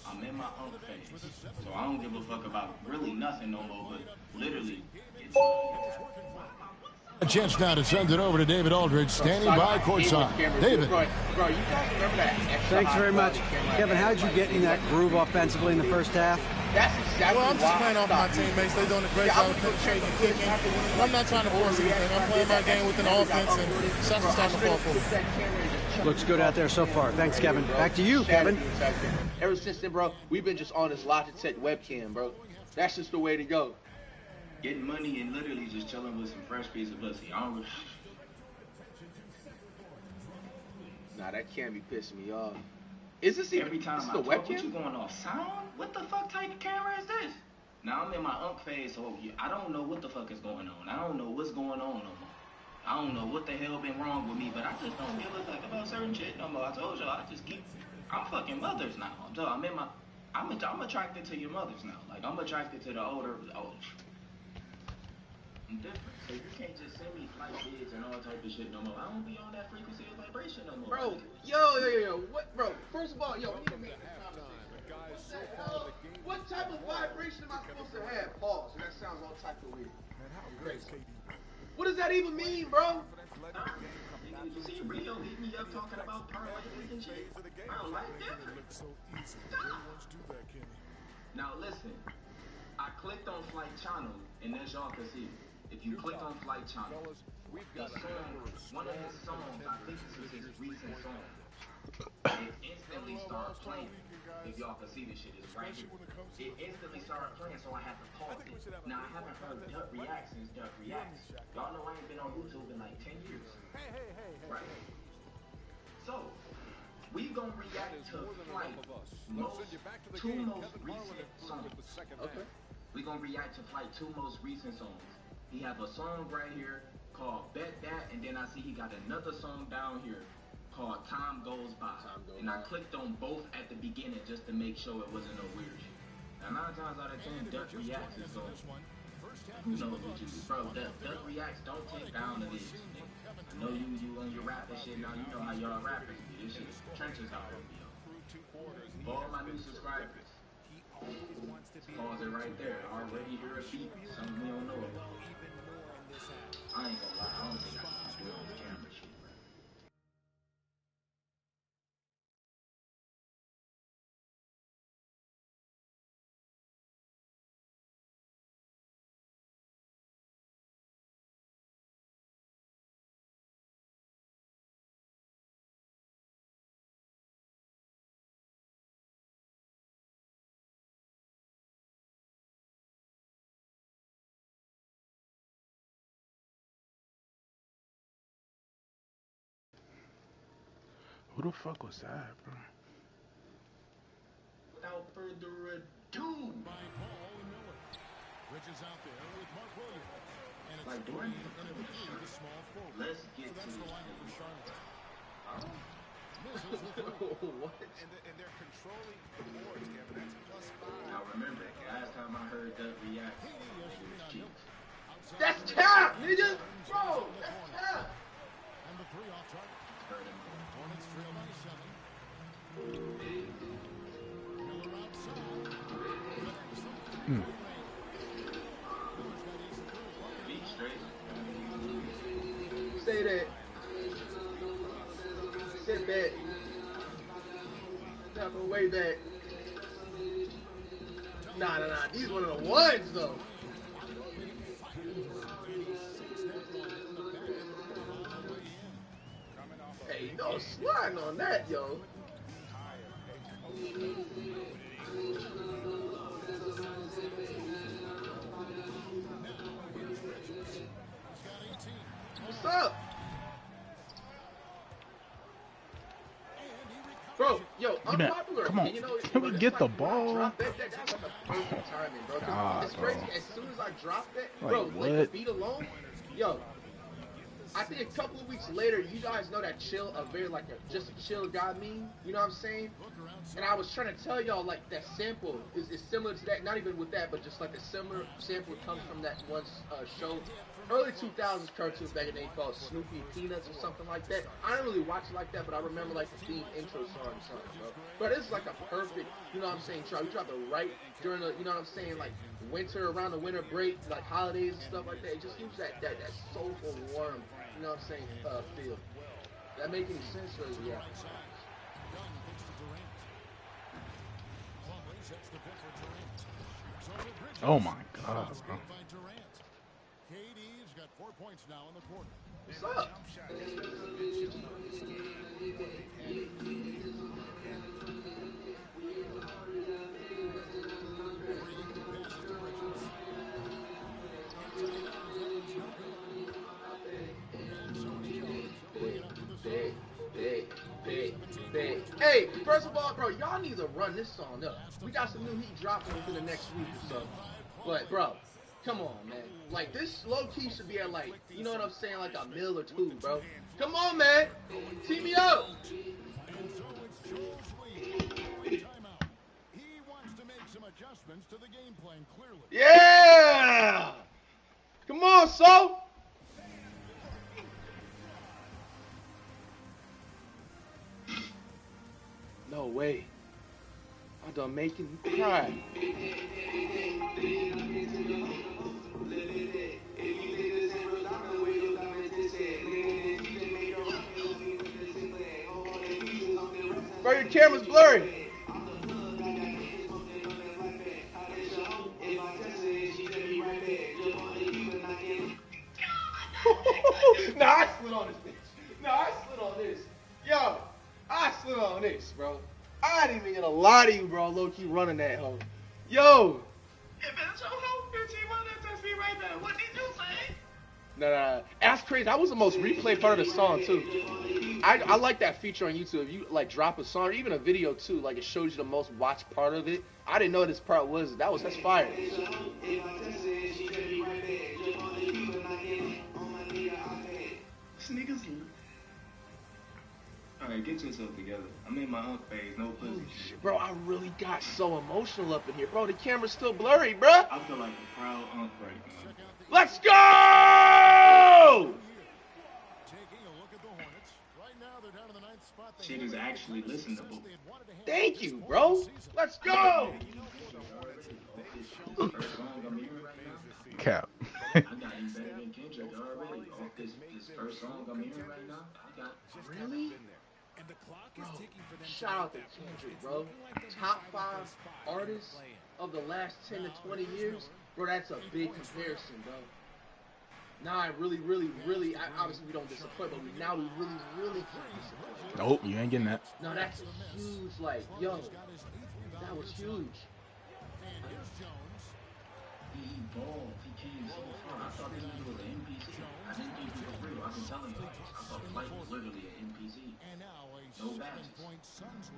I'm in my own phase, so I don't give a fuck about really nothing no more, but literally, it's A chance now to send it over to David Aldridge, standing by courtside. David. Bro, you guys remember that extra Thanks very much. Kevin, how did you get in that groove offensively in the first half? That's exactly I'm just playing off my teammates. They're doing a great job of penetrating and kicking. I'm not trying to force anything. I'm playing my game within the offense, and shots are starting to fall for me. Looks good out there so far. Thanks, Kevin. Back to you, Kevin. Ever since then, bro, we've been just on this Logitech webcam, bro. That's just the way to go. getting money and literally just chilling with some fresh piece of pussy. I don't really... Nah, that can't be pissing me off. Is this every time this I the talk, webcam? what you going off sound? What the fuck type of camera is this? Now I'm in my unk phase, so I don't know what the fuck is going on. I don't know what's going on no more. I don't know what the hell been wrong with me, but I just don't give a fuck about certain shit no more. I told y'all, I'm fucking mothers now. So I'm attracted to your mothers now. Like, I'm attracted to the older, I'm different. So you can't just send me flight bids and all type of shit no more. I don't be on that frequency of vibration no more. Bro, yo, what, bro? First of all, yo, we need to make this conversation. What type of vibration am I supposed to have? Pause. That sounds all type of weird. Crazy. What does that even mean, bro? You see Rio hit me up talking about parlays and shit. I don't like that. Now listen, I clicked on Flight Channel, and as y'all can see, if you click on Flight Channel, the song, one of his songs, I think this was his recent song, it instantly started playing. If y'all can see this shit, it's right here. It instantly started playing, so I had to pause it. Now I haven't heard Duck Reacts since Duck Reacts. Y'all know I ain't been on YouTube in like 10 years. Right. So, we gonna react to Flight two most recent songs. Okay. We gonna react to Flight two most recent songs. He have a song right here called Bet That, and then I see he got another song down here called Time Goes By. And I clicked on both at the beginning just to make sure it wasn't no weird shit. Now 9 times out of 10, Duck Reacts is going, who knows what you do. Bro, Duck Reacts don't take down to this. I know you on your rap and shit, now you know how y'all rappers be. This shit is trenches out over here. All my new subscribers. Pause it right there. Already hear a beat, something we don't know about. I ain't gonna lie, I don't think I can do it on this camera shit. Who the fuck was that, bro? Without further ado, like, do I need to put with a shirt? Let's get to this. What? And they're controlling the boards, Kevin. That's +5. Now remember, last time I heard Duck React, it was cheeks. That's cap, nigga! Bro, that's cap! And the 3 off target. Heard him. Hornets trail by 7. Miller outside. Beat straight. Say that. Sit back. Step way back. Nah. These one of the ones, though. Hey, no sliding on that, yo. What's up? Bro, yo, unpopular Come on. opinion, you know, Can we get the ball? Drop that was like a perfect timing, bro. 'Cause God, it's crazy. bro. As soon as I dropped that, Like, bro, what? like the beat alone, yo. I think a couple of weeks later, you guys know that chill, just a chill guy meme. You know what I'm saying? And I was trying to tell y'all, like, that sample is similar to that. Not even with that, but just like a similar sample comes from that one show. Early 2000s cartoon back in the day called Snoopy Peanuts or something like that. I don't really watch it like that, but I remember like the theme intro song or something, bro. But it's like a perfect, you know what I'm saying, drop. You drop it right during the, you know what I'm saying, like winter, around the winter break, like holidays and stuff like that. It just gives that soulful, warm, you know what I'm saying, feel. That make any sense or yeah? Oh my God, bro. KD's got 4 points now in the quarter. What's up? Hey, first of all, bro, y'all need to run this song up. We got some new heat dropping within the next week or so. But, bro, come on, man. Like, this low-key should be at, like, you know what I'm saying, like a mil or two, bro. Come on, man. Tee me up. He wants to make some adjustments to the game plan, clearly. Yeah! Come on, so. No way. I done making you cry. Bro, your camera's blurry. Nah, I slid on this bitch. Nah, I slid on this. Yo, I slid on this, bro. I ain't even gonna lie to you, bro. Low-key running that hoe. Yo. If it's your hoe, bitch, he wanted to text me right now. What did you say? Nah. That's crazy. That was the most replayed part of the song, too. I like that feature on YouTube. If you, like, drop a song or even a video, too, like, it shows you the most watched part of it. I didn't know what this part was. That's fire. This nigga's... Alright, get yourself together. I'm in my unk phase, no pussy. Bro, I really got so emotional up in here. Bro, the camera's still blurry, bro. I feel like a proud unk right now. Let's go! Taking a look at the Hornets. Right now, they're down in the 9th spot. Shit is actually listenable. Thank you, bro. Let's go! Cap. I got you better than Kendrick already. Off this first song I'm hearing right now, I got Really? Bro, shout out to Kendrick, bro. Top 5 artists of the last 10 to 20 years. Bro, that's a big comparison, bro. Now I really, obviously we don't disappoint, but now we really can't disappoint. Nope, you ain't getting that. No, that's a huge, like, yo, that was huge. He evolved. He came so far. I thought this nigga was an NPC. I didn't think he was real. I can tell him that. I thought Flight was literally an NPC. No badges.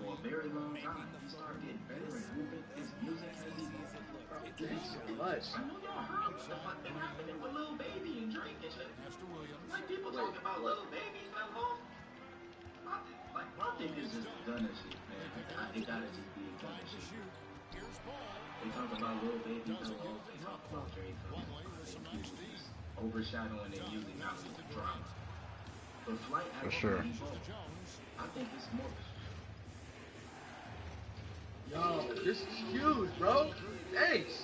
For a very long time. He started getting better and moving. His music has evolved. Thanks so much. I know y'all heard what been happening with Lil Baby and Drake and shit. Like people talking about Lil Baby's level. I think it's just gunna shit, man. I think that is just being gunna shit. They talk about Lil Baby level. They talk about Drake level. Overshadowing their music now with the drama. But Flight has sure. I think it's more. Yo, this is huge, bro. Thanks.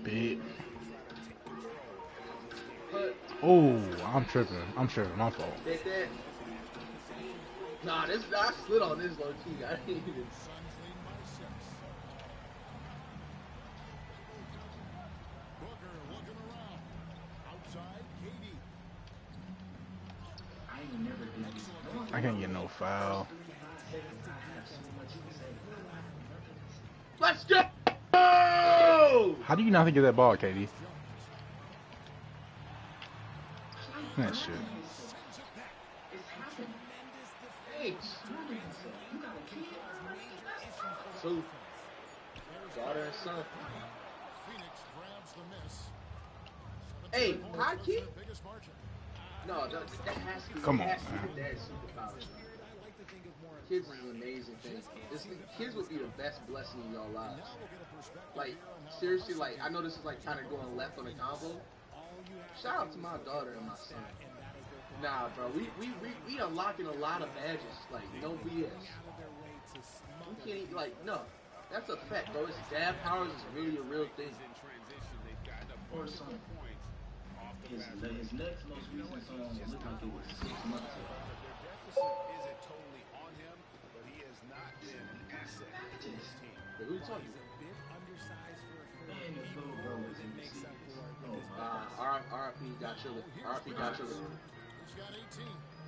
Big. Oh, I'm tripping. My fault. Get that? Nah, I slid on this low key. I didn't even. I can't get no foul. Let's go! How do you not think of that ball, KD? That shit. Thanks. So, daughter and son. Hey, high key? No, that has to be. Come on, has to be man. the dad's superpower. Kids is an amazing thing. Kids would be the best blessing in your lives. Like, seriously, like, I know this is like kind of going left on the combo. Shout out to my daughter and my son. Nah, bro, we unlocking a lot of badges. Like, no BS. We can't even, like, no. That's a fact, bro. It's dad powers is really a real thing. Or something. His next most recent song looked like it was 6 months ago. Wait, who you talking to? Man, this little bro was in the series. Oh my R.I.P. got chillin'. R.I.P. got chillin'.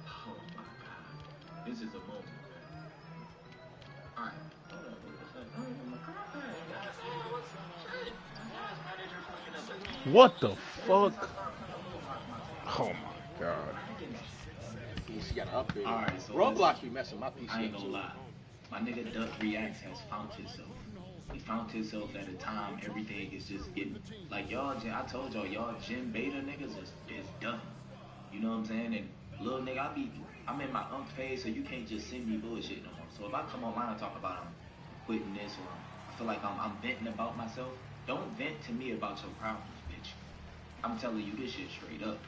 Oh my god. This is a moment. Alright. Hold on. What the fuck? Oh my god. PC got an upgrade. Alright, so Roblox be messing my PC. I ain't gonna lie. My nigga Duck Reacts has found himself. He found himself at a time everything is just getting like y'all. I told y'all gym beta niggas is done. You know what I'm saying? And little nigga, I'm in my ump's page, so you can't just send me bullshit no more. So if I come online and talk about I'm quitting this or I feel like I'm venting about myself, don't vent to me about your problems, bitch. I'm telling you this shit straight up.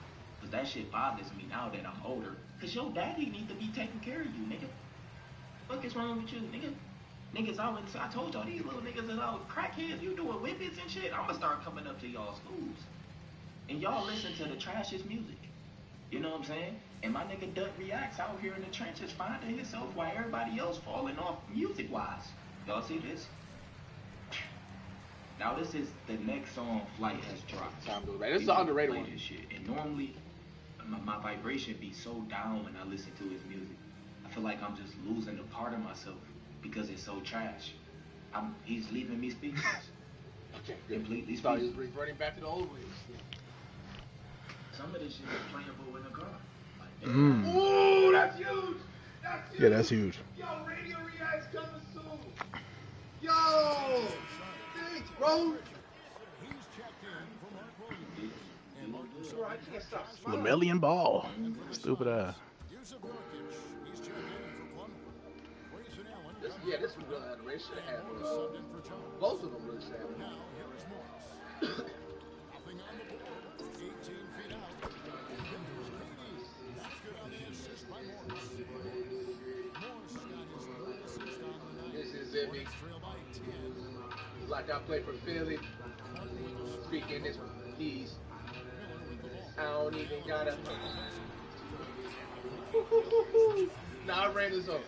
Cause that shit bothers me now that I'm older. Cause your daddy need to be taking care of you, nigga. What is wrong with you, nigga? Niggas always, I told y'all, these little niggas is all crackheads, you doing whippets and shit. I'ma start coming up to y'all schools. And y'all listen to the trashiest music. You know what I'm saying? And my nigga Duck Reacts out here in the trenches finding himself while everybody else falling off music-wise. Y'all see this? Now this is the next song Flight has dropped. This is an underrated one. This shit. And normally, my vibration be so down when I listen to his music. I feel like I'm just losing a part of myself because it's so trash. He's leaving me speechless. Okay, completely speechless. speechless. He's reverting back to the old ways. Some of this shit is playable in the car. Like, Ooh, that's huge! That's huge! Yeah, that's huge. Yo, Radio Reacts coming soon! Yo! Thanks, bro! I can't stop smiling. Lamelian ball. Stupid ass. This was really underrated. Should have had both of them really should have. This is it, me. Like I play for Philly. Speaking this with keys. I don't even gotta. Nah, I ran this over.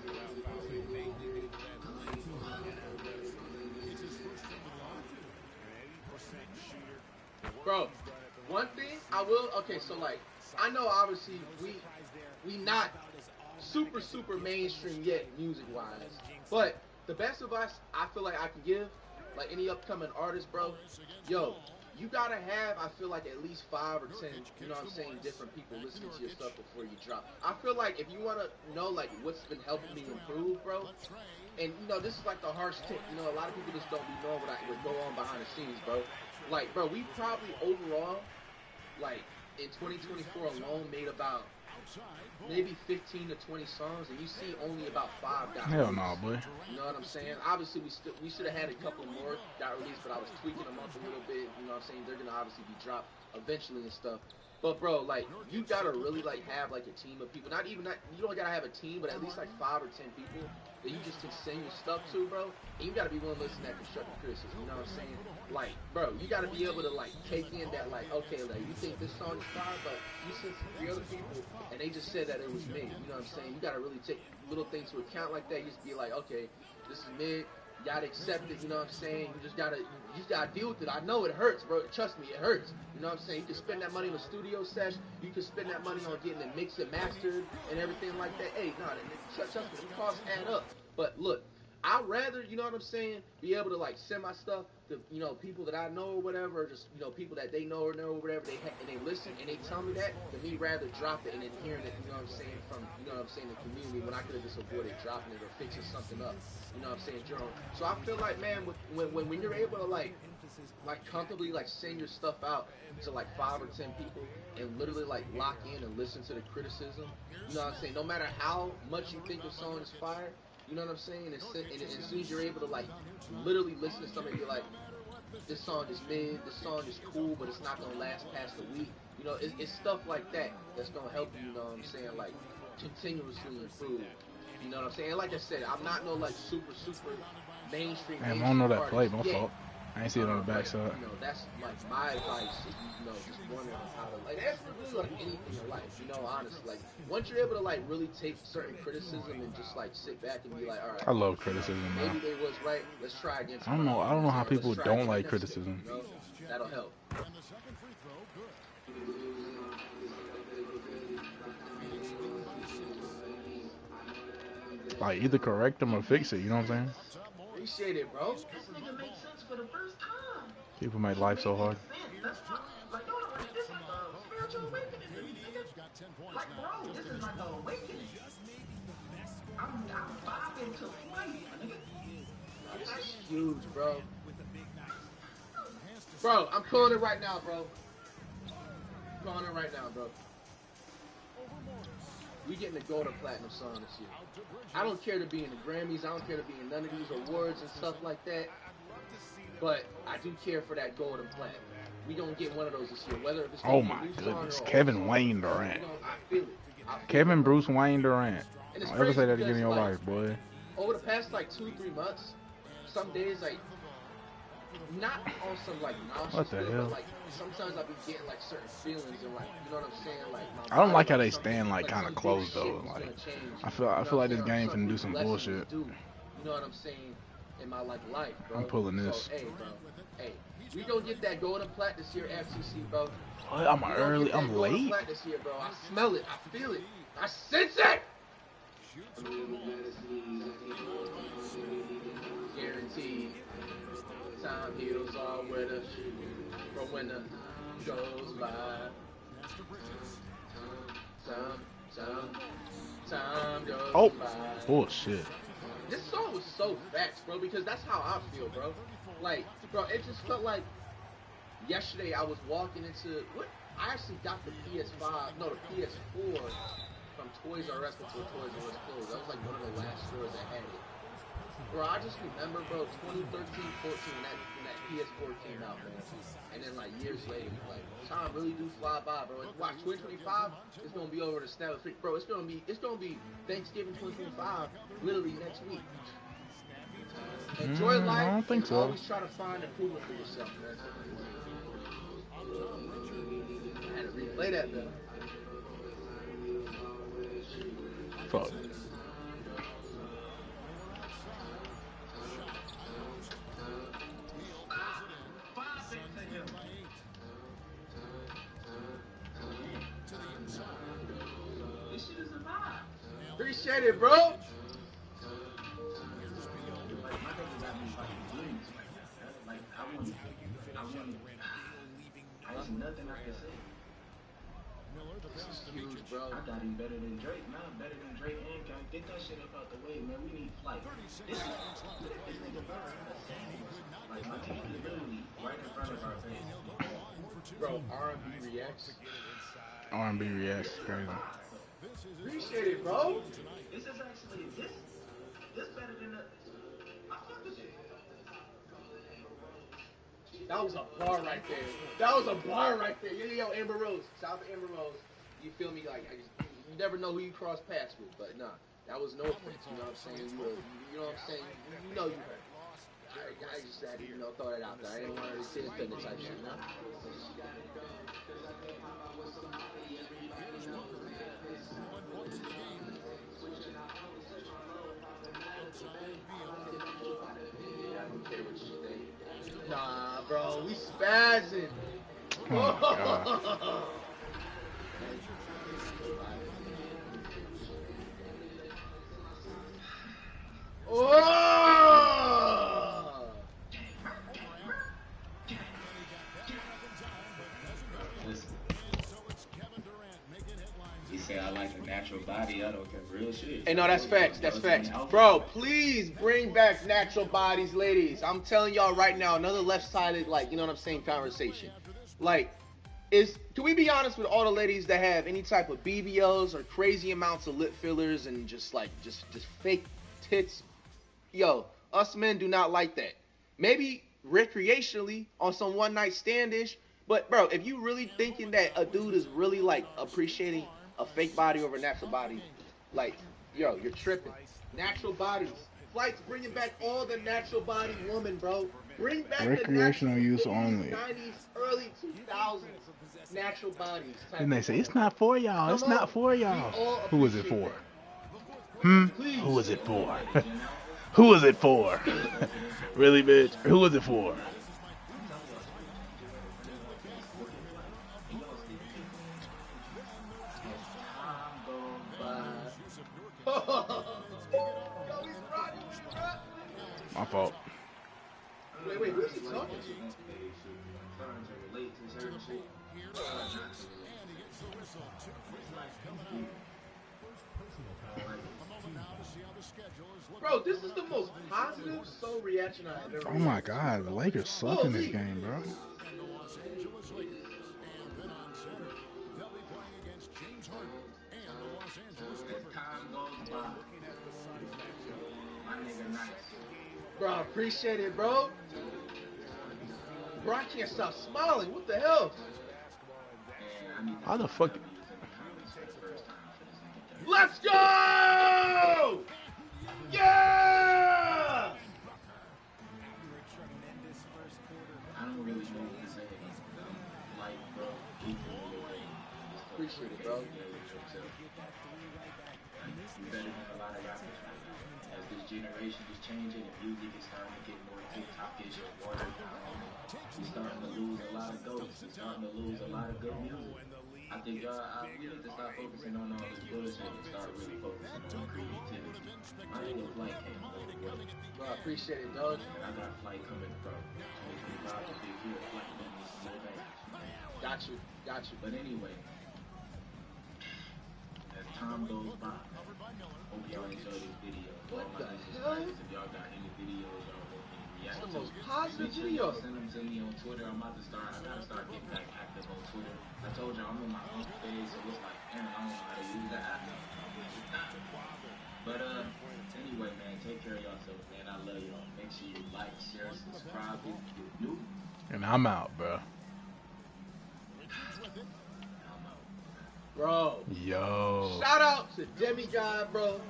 Bro, one thing I will. Okay, so like I know obviously we not super mainstream yet music wise, but the best advice I feel like I can give like any upcoming artist, bro, yo, you gotta have, I feel like at least 5 or 10, you know what I'm saying, different people listening to your stuff before you drop. I feel like if you wanna know like what's been helping me improve, bro, and you know this is like the harsh tip, you know a lot of people just don't be knowing what go on behind the scenes, bro. Like, bro, we probably overall, like, in 2024 alone, made about maybe 15 to 20 songs, and you see only about 5 got Hell released. no, boy. You know what I'm saying? Obviously, we should have had a couple more got released, but I was tweaking them up a little bit. You know what I'm saying? They're going to obviously be dropped eventually and stuff. But, bro, like, you got to really, like, have, like, a team of people. You don't got to have a team, but at least, like, 5 or 10 people that you just can send your stuff to, bro. And you got to be willing to listen to that constructive criticism. You know what I'm saying? Like, bro, you got to be able to, like, take in that, like, okay, like, you think this song is fire, but you sent 3 other people, and they just said that it was me. You know what I'm saying? You got to really take little things to account like that. You just be like, okay, this is mid. You gotta accept it, you know what I'm saying? You just gotta deal with it. I know it hurts, bro. Trust me, it hurts. You know what I'm saying? You can spend that money on a studio session. You can spend that money on getting it mixed and mastered and everything like that. Hey, trust me, the costs add up. But look, I'd rather, you know what I'm saying, be able to like send my stuff to, you know, people that I know or whatever, or just, you know, people that they know or whatever, and they listen and they tell me that, than me rather drop it and then hearing it, you know what I'm saying, from, you know what I'm saying, the community, when I could have just avoided dropping it or fixing something up. You know what I'm saying, Jerome? So I feel like, man, when you're able to like comfortably like send your stuff out to like 5 or 10 people and literally like lock in and listen to the criticism, you know what I'm saying, no matter how much you think the song is fire, you know what I'm saying, and as soon as you're able to like literally listen to somebody and be like, this song is mid, this song is cool, but it's not gonna last past a week. You know, it's stuff like that that's gonna help you, you know what I'm saying, like continuously improve. You know what I'm saying? And like I said, I'm not no like super mainstream. Man, I don't know that play. My yet. fault. I ain't see it on the backside. You know, that's like my advice. You know, just wondering how to like. That's really like anything in life. You know, honestly, like once you're able to like really take certain criticism and just like sit back and be like, all right. I love criticism, man. Maybe they was right. Let's try again. I don't know how people don't like criticism. You know? That'll help. Like either correct them or fix it. You know what I'm saying? Appreciate it, bro. This nigga makes sense for the first time. People make life so hard. That's not, like, yo, like, this is a spiritual awakening, nigga. Like, bro, this is like an awakening. I'm vibing to play, nigga. This is huge, bro. Bro, I'm calling it right now, bro. Calling it right now, bro. We getting the gold or platinum song this year. I don't care to be in the Grammys. I don't care to be in none of these awards and stuff like that. But I do care for that gold and platinum. We gonna get one of those this year. Whether it's oh my goodness, Kevin Wayne Durant. Kevin Bruce Wayne Durant. Don't ever say that again in your life, boy. Over the past like 2-3 months, some days like not on some like nauseous what the hell? But, like sometimes I be getting like certain feelings and like, you know what I'm saying, like I don't like how they stand like kind of close though. Like I feel like this game finna do some bullshit. You know what I'm saying, in my like life, bro. I'm pulling this. So, hey, bro. Hey, we gonna get that golden plat this year, FCC, bro. What? I'm early. I'm late. Plat this year, bro. I smell it. I feel it. I sense it. Guaranteed. Time heals all weather, but when the goes by, time goes by. Bullshit. This song was so facts, bro, because that's how I feel, bro. Like, bro, it just felt like yesterday I was walking into what? I actually got the PS4 from Toys R Us before Toys R Us closed. That was like one of the last stores that had it. Bro, I just remember, bro, 2013, 14, when that PS4 came out, man. And then, like, years later, like, time really do fly by, bro. Watch, 2025, it's gonna be over the snap of bro. It's gonna be Thanksgiving 2025, literally next week. Enjoy life. I don't think so. Always try to find improvement for yourself, man. I had to replay that, though. Fuck. Appreciate it, bro. There's nothing I can say. This is huge, bro. I thought he better than Drake. Now I'm better than Drake and Kanye. Get that shit up out the way, man. We need like this nigga like my team is literally right in front of our face. Bro, R&B reacts. R&B reacts, crazy. Appreciate it, bro. This is actually this better than the. I fuck with it. That was a bar right there. That was a bar right there. Yo, Amber Rose. Shout out to Amber Rose. You feel me? Like, you never know who you cross paths with, but nah, that was no offense. You know what I'm saying? You know what I'm saying? You know you heard. I just had to, you know, throw that out there. I didn't want to say it's been the type shit, you know? care what you think. Nah, bro, we spazzing. Oh my God. Oh! Listen. He said, I like a natural body. I don't care. Real shit. Hey, no, that's facts. That's facts. Bro, please bring back natural bodies, ladies. I'm telling y'all right now, another left-sided, like, you know what I'm saying, conversation. Like, can we be honest with all the ladies that have any type of BBLs or crazy amounts of lip fillers and just fake tits? Yo, us men do not like that. Maybe recreationally on some one night standish, but bro, if you really thinking that a dude is really like appreciating a fake body over a natural body, like, yo, you're tripping. Natural bodies. Flight's bringing back all the natural body woman, bro. Bring back Recreational the use 80s, only. 90s, early 2000s natural bodies. Then they say, it's not for y'all. It's not for y'all. Who is it for? Who is it for? Who is it for? Really, bitch? Who is it for? My fault. Wait, who's he talking to? Bro, this is the most positive soul reaction I've ever. Oh my God, the Lakers suck in this game, bro. Bro, I appreciate it, bro. Bro, I can't stop smiling. What the hell? How the fuck? Let's go! Yeah! I don't really know what to say. Like, bro, appreciate it, bro. You better than a lot of rappers. As this generation is changing and music is starting to get more TikTok-ish and watered down, we're starting to lose a lot of goats. We're starting to lose a lot of good music. I think we need to stop focusing on all this bullshit and start really focusing on creativity. My nigga Flight came a long way. Bro, I appreciate it, dog. And I got Flight coming from 2025 to big year. Flight needs some more things. Got you. But anyway, as time goes by, hope y'all enjoy this video. What the hell? If y'all got any videos y'all want me to react That's the to, most positive make sure video. y'all send them to me on Twitter. I gotta start getting back active on Twitter. I told y'all I'm on my own page, so it's like, damn, I don't know how to use that app. But anyway, man, take care of yourself, man. I love y'all. Make sure you like, share, subscribe if you're new. And I'm out, bro. Bro. Yo. Shout out to Demigod, bro.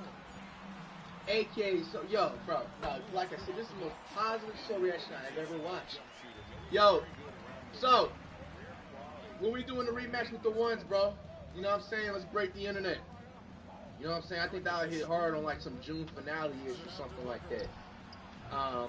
AKA, so, yo, bro. Like I said, this is the most positive soul reaction I've ever watched. Yo, so, when we doing the rematch with the ones, bro, you know what I'm saying? Let's break the internet. You know what I'm saying? I think that would hit hard on like some June finale-ish or something like that.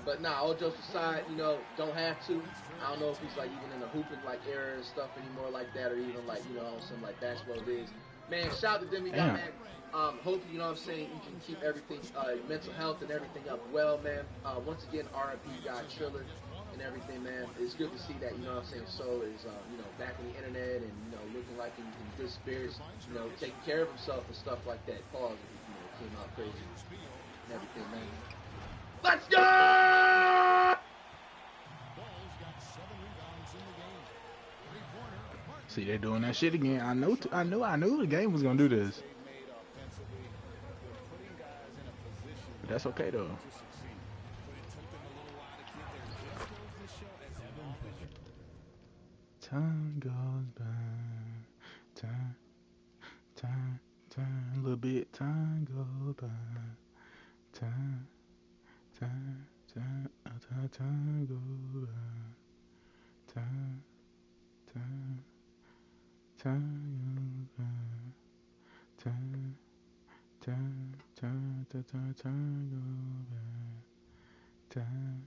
But nah, all jokes aside, you know, don't have to. I don't know if he's like even in the hooping like era and stuff anymore like that, or even like, you know, on some like basketball days. Man, shout out to Demigod, man. Hopefully, you know what I'm saying, you can keep everything, mental health and everything up well, man. Once again, R.I.P. God Triller and everything, man. It's good to see that, you know what I'm saying, Soul is, you know, back on the internet and, you know, looking like in good spirits, you know, taking care of himself and stuff like that. Pause, you know, came out crazy and everything, man. Let's go! See, they're doing that shit again. I knew the game was gonna do this. But that's okay though. Time goes by, time, a little bit. Time goes by, time goes by, time goes by, time.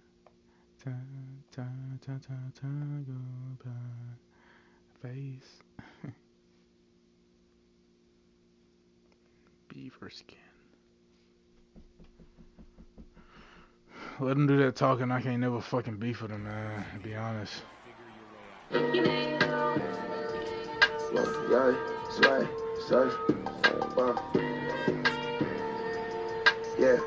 Face. Beaver skin. Let them do that talking. I can't never fucking beef with them, man. To be honest. Yeah, swag, surf, yeah.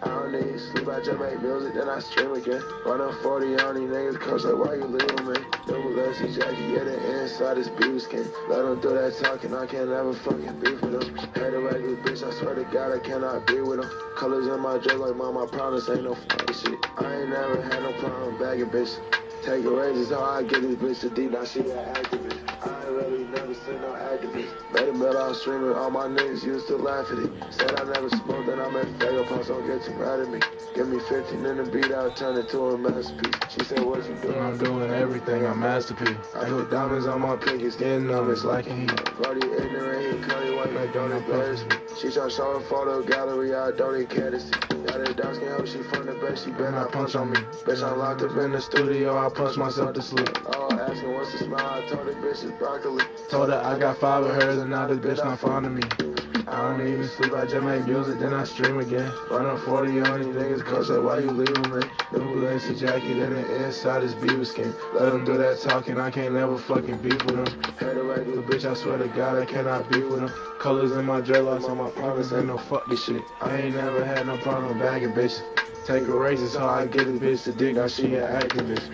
I don't need sleep, I just make music, then I stream again. Run up 40 on these niggas, coach like, why you leaving me? Double lacy jacket, yeah, the inside is beaver skin. Let them do that talking, I can't never fucking beef with them. Had a regular bitch, I swear to God, I cannot be with them. Colors in my dress like mom, I promise ain't no fucking shit. I ain't never had no problem bagging bitch. Take a raise is how I get this bitch to deep, now she an activist. I ain't really never seen no activist. Made a mill out streaming, all my niggas used to laugh at it. Said I never spoke, then I'm at Fago Pops, don't get too mad at me. Give me 15 in the beat, I'll turn it to a masterpiece. She said, what you doing? I'm doing everything, I'm masterpiece. I put diamonds on my pinky, skin numb, it's like a heat. Brody ignorant, he curry white, like don't embarrass me. She try to show a photo gallery, I don't even care to see. Got a dark skin hoe, she from the best, she better not punch on me. Bitch, I'm locked up in the studio, I punch myself to sleep. Oh, asking what's the smile, I told her bitch it's broccoli. Told her I got 5 of hers and now this bitch not fond of me. I don't even sleep, I just make music, then I stream again. Run up 40 on these niggas, coach like, why you leaving me? New lacy jacket and the inside is beaver skin. Let them do that talking, I can't never fucking beef with them. Had a regular bitch, I swear to God, I cannot beef with them. Colors in my dreadlocks on my promise, ain't no fuck this shit. I ain't never had no problem bagging bitches. Take a raise, is how I get a bitch to dig, now she an activist.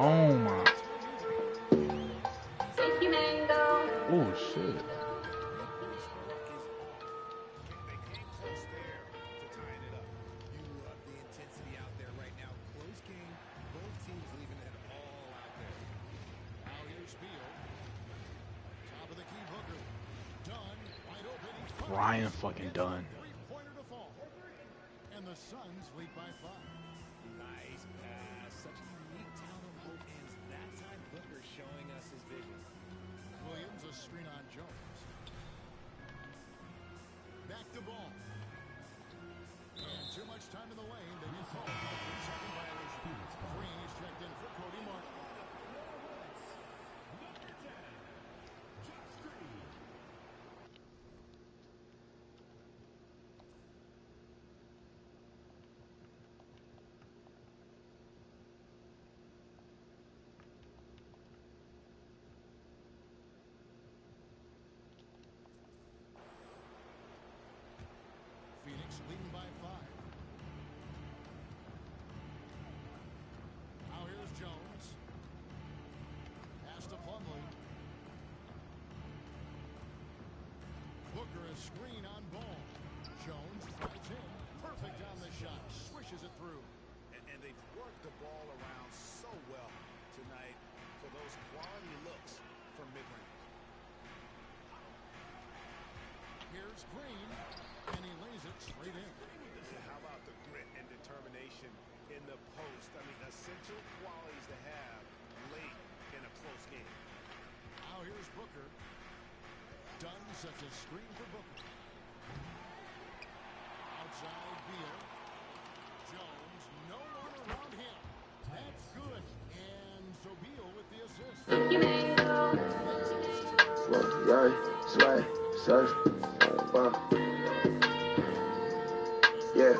Oh my. Oh shit. Ryan fucking done. And the Suns lead by 5. Nice pass. Such a unique talent on both ends. That time Booker showing us his vision. Williams, a screen on Jones. Back to ball. And too much time in the lane. They get called. 3-second violation. Green is checked in for Cody Martin. Phoenix leading by 5. Now here's Jones. Pass to Plumlee. Booker a screen on ball. Jones fights in. Perfect on the shot. Swishes it through. And they've worked the ball around so well tonight for those quality looks from mid-range. Here's Green, and he lays it straight in. How about the grit and determination in the post? I mean, essential qualities to have late in a close game. Now here's Booker. Dunn sets a screen for Booker. Outside Beal. Jones, no one around him. That's good. And so Beal with the assist. Yeah, swag, surf, yeah.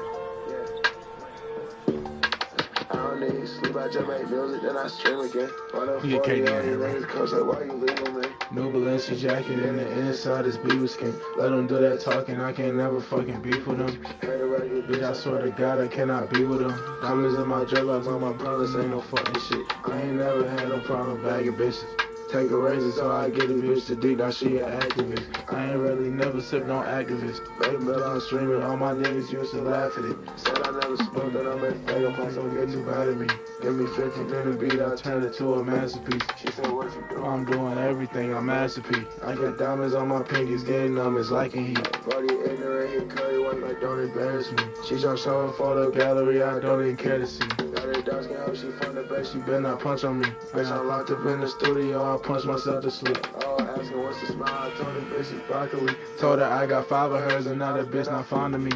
I don't need sleep, I just make music, then I stream again. Run up 40 on these niggas, coach like, why you leaving me? New lacy jacket and the inside is beaver skin. Let them do that talking, I can't never fucking beef with them. Bitch, I swear to God, I cannot be with them. Diamonds in my dreadlocks on my promise, ain't no fucking shit. I ain't never had no problem bagging bitches. Take a raise so I get a bitch to dig, now she an activist. I ain't really never sipped no activist. Made a mill out streaming, all my niggas used to laugh at it. Said I never spoke, that I'm at Fago Pops, don't get too mad at me. Give me 15 in the beat, I'll turn it to a masterpiece. She said, what you doing? I'm doing everything, I'm masterpiece. I got diamonds on my pinkies, getting numb, it's like a heat. Brody ignorant, he curry white, like don't embarrass me. She try to show a photo gallery, I don't even care to see. Got a dark skin hoe, she from the best. She better not punch on me. Bitch, I'm locked up in the studio. I punch myself to sleep. Oh, asking what's the smile. I told her, bitch, it's broccoli. Told her I got 5 of hers, another bitch not fond of me.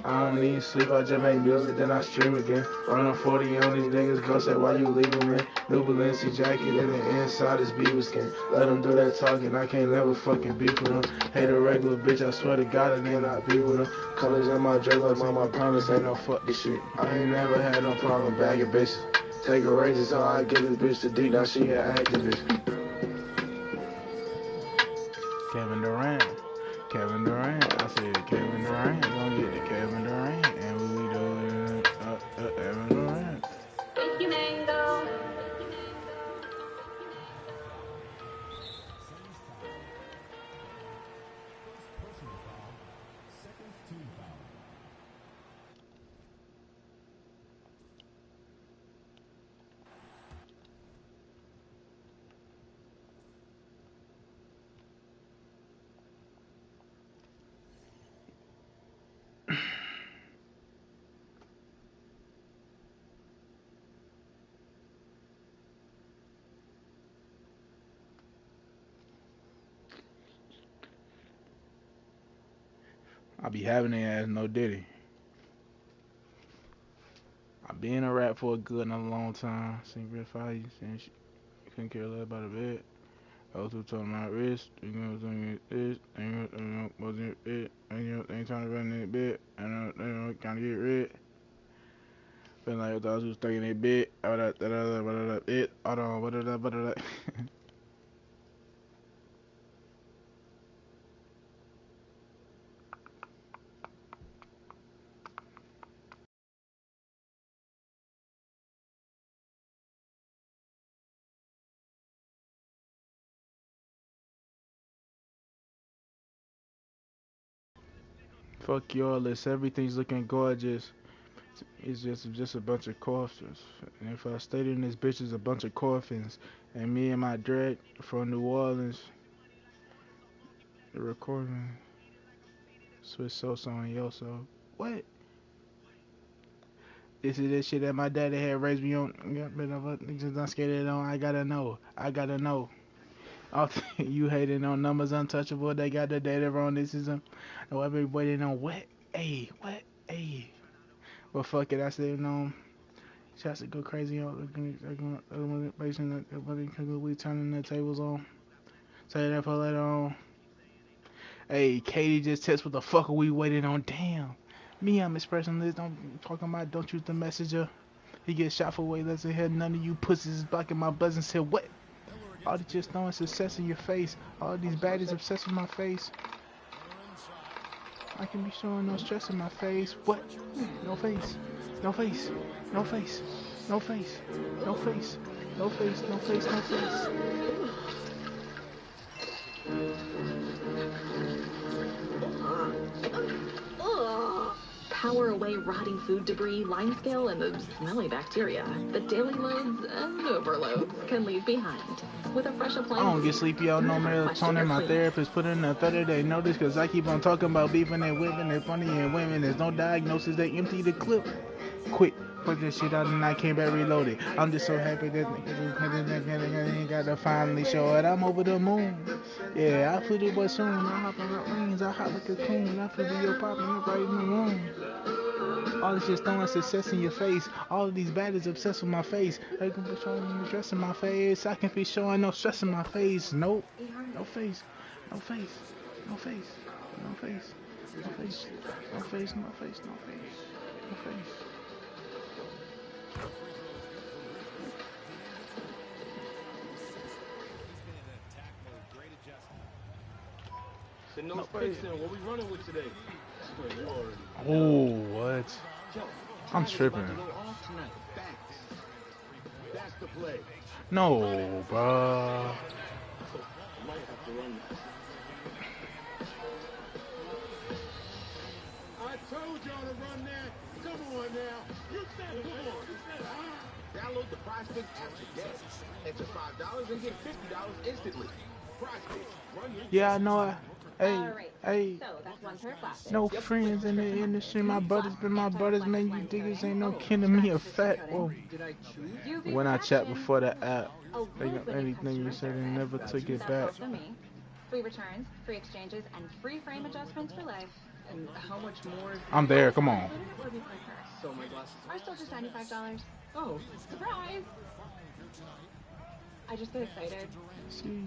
I don't need sleep, I just make music, then I stream again. Running 40 on these niggas, girl say, why you leaving me? New Balenci jacket, and the inside is beaver skin. Let them do that talking, I can't never fucking beef with them. Hate a regular bitch, I swear to God, I ain't not beef with them. Colors in my dress, like my promise, ain't no fuck this shit. I ain't never had no problem bagging bitches. Take a raise, so I give this bitch the D, now she an activist. Kevin Durant. Kevin Durant, I said Kevin Durant, gonna get the Kevin Durant, and we doing Kevin Durant. Thank you, Mango. I be having their ass no diddy. I been in a rap for a good and a long time. Seen real fight, saying shit. Couldn't care less about a bit. I was talking about wrist, you know, doing this, and wasn't it, and you know, ain't trying to run that bit, and kind of get rid. Feel like I thought I was thinking that bit, it, hold on, what. Fuck y'all, list, everything's looking gorgeous. It's just a bunch of coffins. And if I stayed in this bitch, it's a bunch of coffins. And me and my dread from New Orleans, the recording, Swiss Sosa and Yoso. What? This is this shit that my daddy had raised me on. Yeah, but niggas not scared on. I gotta know. All you hating on numbers untouchable. They got the data wrong. This is them. No, I've been waiting on what? Hey, what? Hey. But fuck it. I said no. Shots to go crazy on we turning the tables on. Say that for later on. Hey, Katie just text what the fuck are we waiting on? Damn. Me, I'm expressing this. Don't talking about don't use the messenger. He gets shot for way less than hell. None of you pussies is blocking my buzz and said what? All they just throwing success in your face. All these baddies obsessed with my face. I can be showing no stress in my face. What? No face. No face. No face. No face. No face. No face. No face. No face. Power away rotting food debris, line scale, and the smelly bacteria that daily loads and overloads can leave behind. With a fresh appliance, I don't get sleepy out no melatonin. My therapist put in a 30-day notice because I keep on talking about beefing and whipping and funny and women. There's no diagnosis. They empty the clip. Quick. Put this shit out and I came back reloaded. I'm just so happy that niggas got to finally show it. I'm over the moon. Yeah, I put it but soon. I hop on the wings. I hop like a coon. I feel your popping up right in the room. All this just throwing success in your face. All of these baddies obsessed with my face. They can be showing no stress in my face. I can be showing no stress in my face. Nope. No face. No face. No face. No face. No face. No face. No face. No face. No face. No space in. What we running with today? Oh, what? I'm tripping. That's the play. No, bruh. I told y'all to run that. Come on now. You said come on. Download the Prospect app today. Enter $5 and get $50 instantly. Prospect. Run your Yeah, I know. Hey, Hey, no friends in the industry. My brothers been my brothers, man. You diggers ain't no kidding me a fact. Whoa. When I chat before the app, they got anything you said and never took it back. Free returns, free exchanges, and free frame adjustments for life. And how much more? I'm there. Come on. So my glasses Are still just $95. Oh, Surprise! I just get excited. See,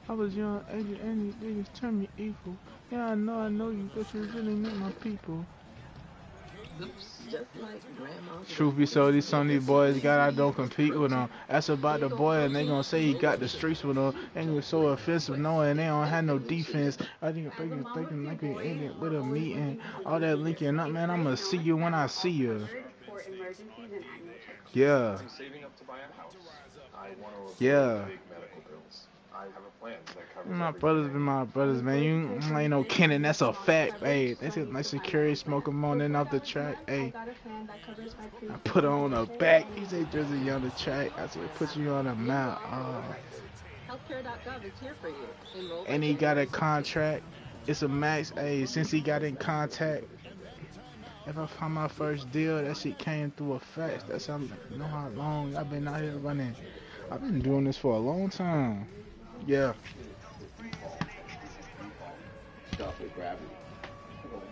I was young, aged, and these niggas turn me evil. Yeah, I know you, but you really not my people. just like grandma. Truth be told, some of these boys got I don't compete with them. Ask about the boy and they gonna say he got the streets with him. Ain't gonna so offensive knowing they don't have no defense. I think thinking like we ended with a meeting. All that linking up, man. I'ma see you when I see you. Yeah. I'm saving up to buy a house. I want to Yeah. big medical bills. I have a plan that covers My everything. brothers been my brothers, man. You ain't no kidding, that's a fact. Hey, they said nice security, smoke 'em on and off the track. Hey, I put her on the back. He said Jersey on the track. I said put you on the map. Healthcare.gov is here for you. Enroll And he got a contract. It's a max. Hey, since he got in contact. If I find my first deal, that shit came through a fax. That's how I know how long I've been out here running. I've been doing this for a long time. Yeah. Stuff with gravity.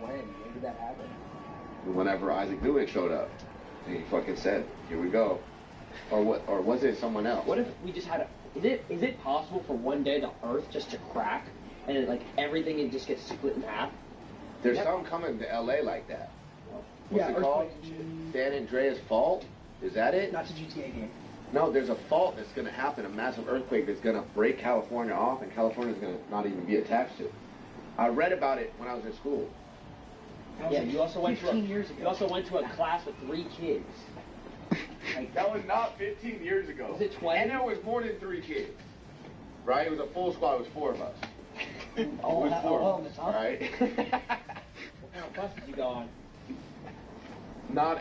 When did that happen? Whenever Isaac Newton showed up, and he fucking said, "Here we go," or what? Or was it someone else? What if we just had a? Is it possible for one day the Earth just to crack and then, like everything it just gets split in half? There's some coming to LA like that. What's it called? San Andreas Fault? Is that it? That's a GTA game. No, there's a fault that's going to happen, a massive earthquake that's going to break California off, and California's going to not even be attached to it. I read about it when I was in school. Yeah, you also went to a class with 3 kids. Like, that was not 15 years ago. Was it 20? And there was more than 3 kids. Right? It was a full squad. It was 4 of us. It was 4 of us, right? What kind of bus did you go on?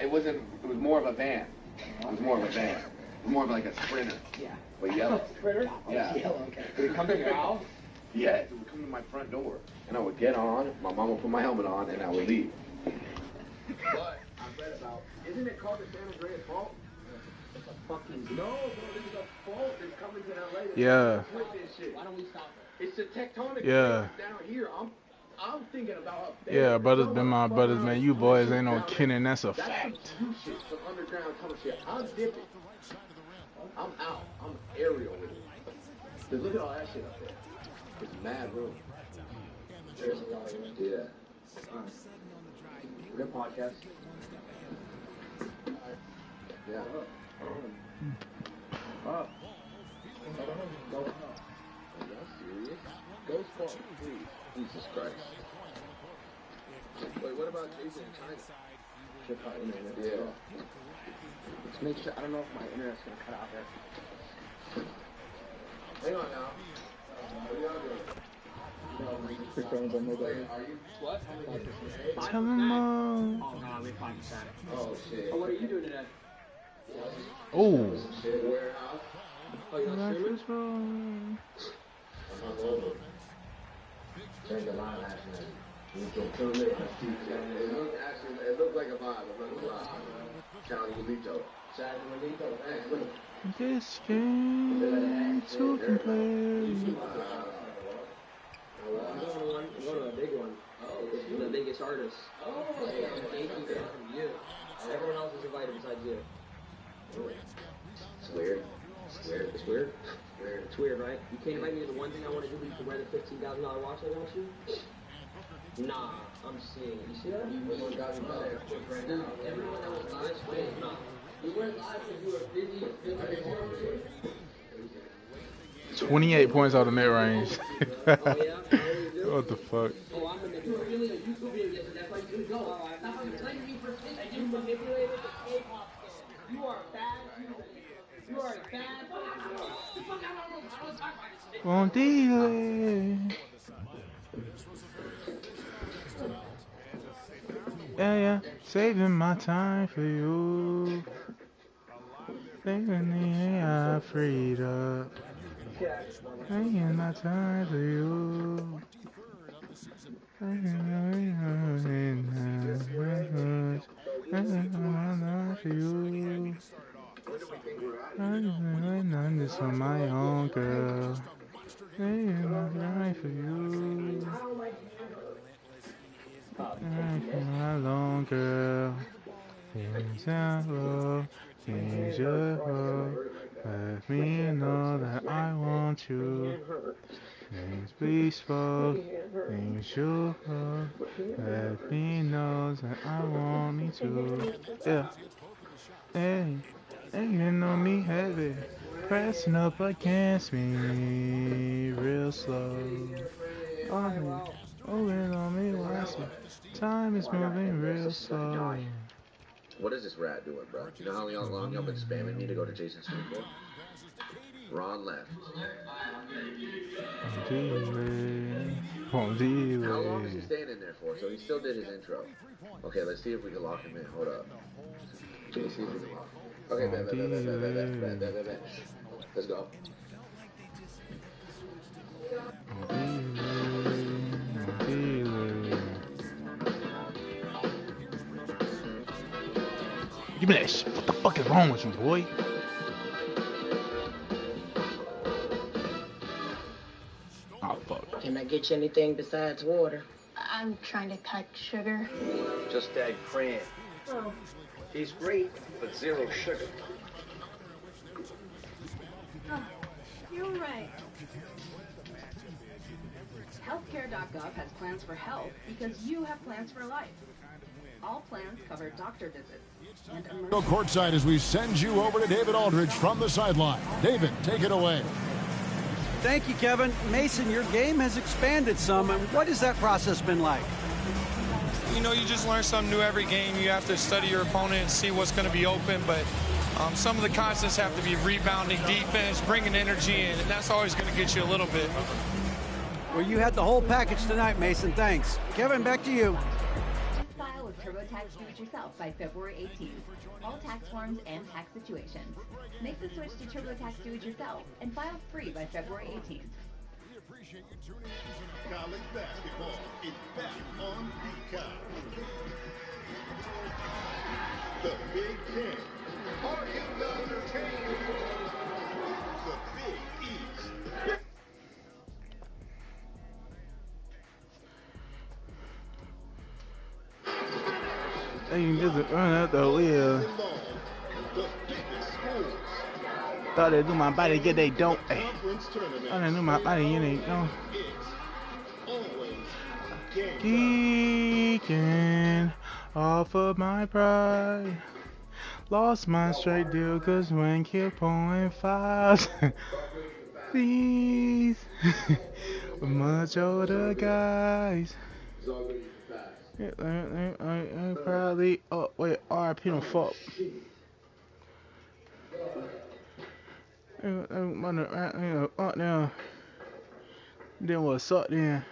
It was more of a van. It was more of a van. It was more of like a Sprinter. Yeah. But yellow. Sprinter? Yeah. Yellow, okay. Did it come to your house? Yes, it would come to my front door. And I would get on, my mom would put my helmet on, and I would leave. But I read about, isn't it called the San Andreas Fault? It's a fucking... No, this is a fault that's coming to LA. Yeah. Why don't we stop it? It's the tectonic Yeah. down here. I'm thinking about up there. Yeah, brothers been my brothers, man. You boys ain't no kidding, that's a That's fact. some new shit, some underground tunnel shit. I'm dipping. I'm out. I'm aerial with it. Cause look at all that shit up there. It's mad room. Yeah. Good podcast. Yeah. Up. Go up. Are y'all serious? Ghost Fault, please. Jesus Christ. Wait, what about Jason in China? Should cut internet. Yeah. Let's make sure. I don't know if my internet's gonna cut out there. Hang on now. What are y'all doing? Are you what? Tell them all. Oh, no, we 5%. Oh, shit. Oh, what are you doing today? Oh. Warehouse. Oh, you're not streaming? I'm hungover. Change the line last night. It looked like a vibe. I'm not gonna lie. County Elito. Saturday Elito. Thanks. This game to play. I'm going to a big one. This is the biggest artist. Thank you from you. Everyone else is invited besides you. It's weird. It's weird. It's weird. It's weird, right? You can't invite me to the one thing I want to do, but you can wear the $15,000 watch I want you? Nah, I'm seeing it. You see that? Everyone got me better. Everyone that was live, wait, no. You weren't live because you were busy. 28 points out of net range. What the fuck? Oh, I'm manipulating a YouTube video, so that's why you didn't go. That's why you're telling me for things that you manipulated the K-pop skin. You are a bad You are a bad Won't delay. Yeah, saving my time for you. Thinking the air I freed up. Taking my time for you. I'm just for my own girl. Right for you. Right for my own girl. Things I love, things you love. Let me know that I want you. Things we spoke, things you love. Let me know that I want me to. Yeah. Hey, hanging on me heavy, pressing up against me, real slow. Moving on me wisely. Time is moving real slow. What is this rat doing, bro? You know how long y'all been spamming me to go to Jason's stream for? Ron left. How long is he staying in there for? So he still did his intro. Okay, let's see if we can lock him in. Hold up. Let's see if we can lock him in. Okay, bet. Let's go. Give me that shit. What the fuck is wrong with you, boy? Oh, fuck. Can I get you anything besides water? I'm trying to cut sugar. Just add cream. Oh. He's great, but zero sugar. Oh, you're right. Healthcare.gov has plans for health because you have plans for life. All plans cover doctor visits and Go courtside as we send you over to David Aldridge from the sideline. David, take it away. Thank you, Kevin. Mason, your game has expanded some. And what has that process been like? You know, you just learn something new every game. You have to study your opponent and see what's going to be open. But some of the concepts have to be rebounding, defense, bringing energy in, and that's always going to get you a little bit. Well, you had the whole package tonight, Mason. Thanks. Kevin, back to you. File with TurboTax Do-It-Yourself by February 18th. All tax forms and tax situations. Make the switch to TurboTax Do-It-Yourself and file free by February 18th. We appreciate you tuning in tonight. College basketball is back on Peacock. The Big Ten. Are you entertained? The Big East. They can just run out the wheel. Thought they do my body, get they don't. Hey. Thought they do my body, you they don't. Geeking off of my pride. Lost my straight deal, cause when keep pulling files. These much older guys. I probably. Oh, wait, RIP don't fuck. Now. Then what's up then?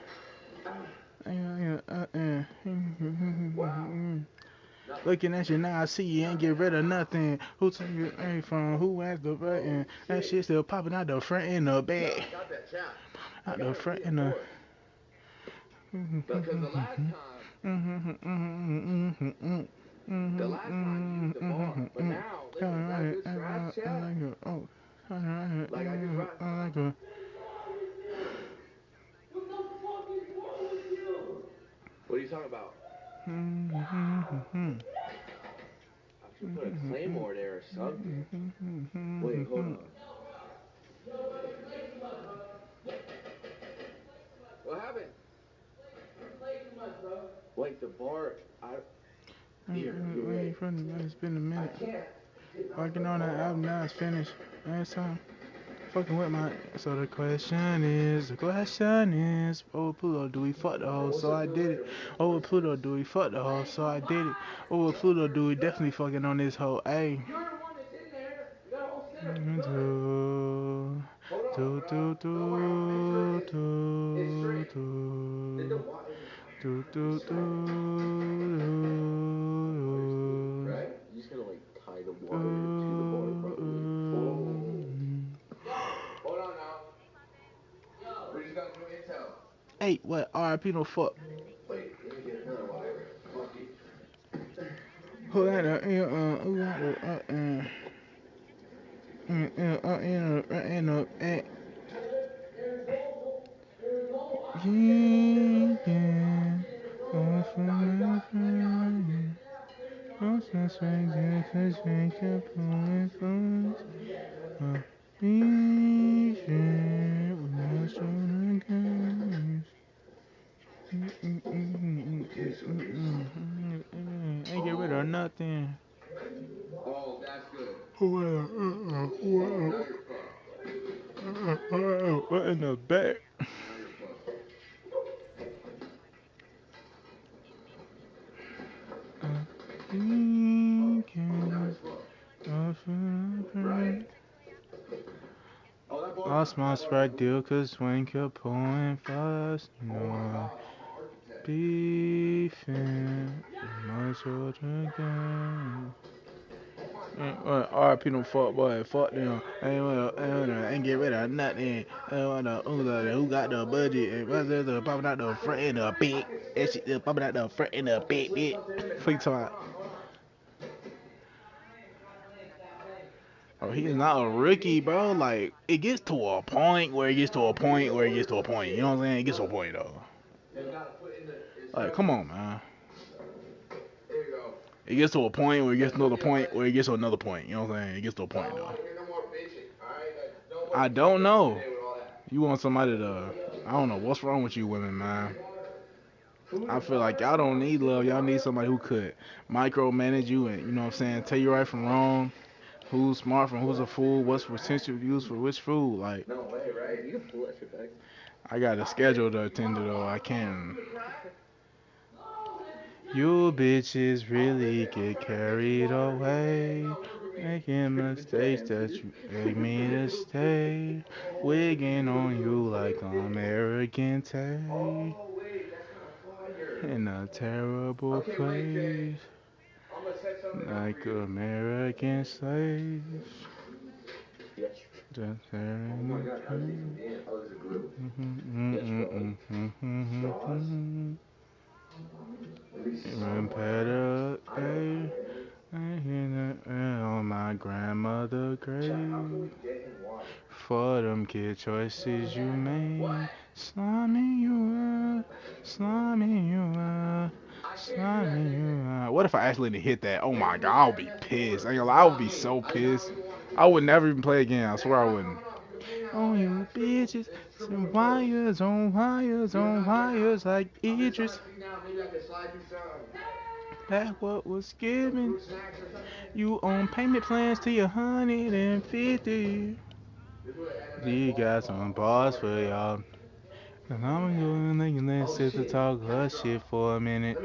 Looking at you now, I see you ain't get rid of nothing. Who took you from? Who has the button? That shit still popping out the front and the back. Out the front and the. Because the last time you used the bar, but now, listen, that good scratch chat. Like I just right. What are you talking about? I should put a claymore there or something. Wait, hold on. What happened? Wait, the bar. It's been a minute. Working on that album, now it's finished. Last time. Fucking with my. So the question is, oh Pluto, do we fuck the hoe? So I did it. Oh Pluto, do we fuck the hoe? So I did it. Oh Pluto, do we definitely fucking on this hoe? Ayy. Right? You just gotta like tie the water to the water properly. Hold on now. We just got new intel. Hey, what? RIP no fuck. Who got the ain't get rid of nothing. Oh, that's good. What in the back? Now you're puffed. Right? Oh, that ball Lost my strike deal cause Wayne kept pulling fast. Oh my No God, architect. beefing. My children again. RP them fuck boy, fuck them. Ain't get rid of nothing. Who got the budget? And what's the popping out the front and the big? That shit just popping out the front and the big. What you talking about? Oh, he is not a rookie, bro. Like, it gets to a point where it gets to a point where it gets to a point. You know what I'm saying? It gets to a point, though. Like, come on, man. There you go. It gets to a point where it gets to another point where it gets to another point. You know what I'm saying? It gets to a point, though. I don't know. You want somebody to, I don't know. What's wrong with you women, man? I feel like y'all don't need love. Y'all need somebody who could micromanage you and, you know what I'm saying, tell you right from wrong. Who's smart from who's a fool? What's potential used for which fool? Like, No way, right? You can pull that shit back. I got a schedule to attend to though. I can't. You bitches really get carried away, making mistakes that you make me to stay, wigging on you like I'm arrogant, in a terrible place, like American slaves. Just Oh my God, how did you even Oh, there's a glue. Even better, on my grandmother's grave. For them kid choices you made, slamming you up, slamming you up, slamming you up. What if I accidentally hit that? Oh my God, I'll be pissed. I ain't gonna lie, I would be so pissed. I would never even play again. I swear I wouldn't. Oh, you bitches, some wires on wires on wires like Idris. That what was given. You on payment plans to your 150. You got some bars for y'all. And I'm gonna sit to talk her shit for a minute.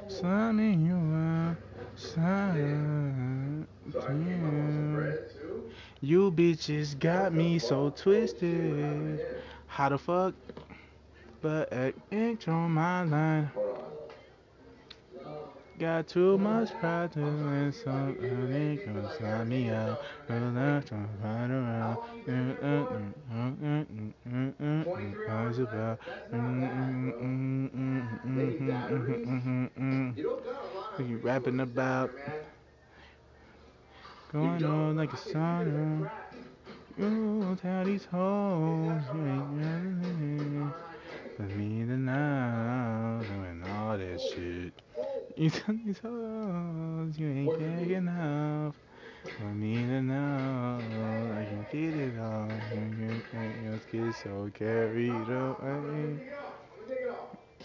Slamming you out, slamming you. You bitches got me so twisted. How the fuck? But at inch on my line. Got too much pride to let somebody come slide me out. Right around. How's it about? What you rapping about? Going on like a sauna. You tell these hoes you ain't nothing. With me tonight, doing all that shit. You tell these hoes you ain't big enough. For me to know I can feel it all. You can't get so carried away.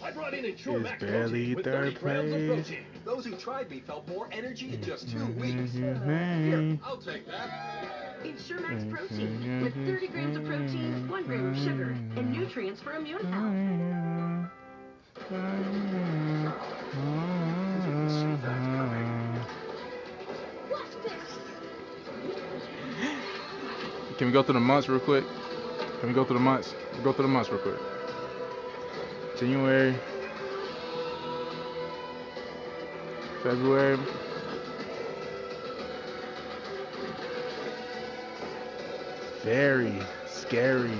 I brought in Ensure Max Protein with 30 grams of protein. Those who tried me felt more energy in just 2 weeks. Here, I'll take that. Ensure Max Protein with 30 grams of protein, 1 gram of sugar, and nutrients for immune health. Can we go through the months real quick? Can we go through the months? We'll go through the months real quick. January, February, very scary.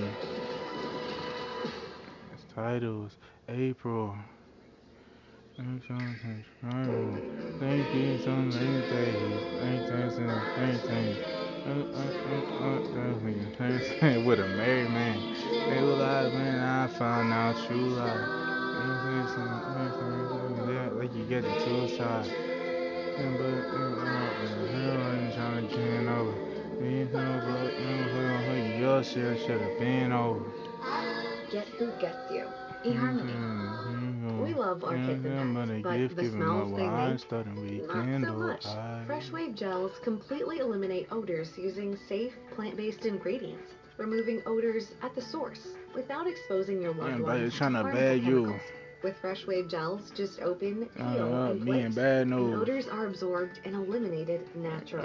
It's titles. April, With a married man. They were like, man, I found out you like. Like you get the two sides. But trying to get over. Your shit should have been over. Get who gets you. eHarmony. We love our kids and pets, but the smells they make, not so much. Fresh Wave gels completely eliminate odors using safe, plant-based ingredients, removing odors at the source without exposing your loved ones to harmful chemicals. With Fresh Wave gels, just open, peel, and place, and odors are absorbed and eliminated naturally.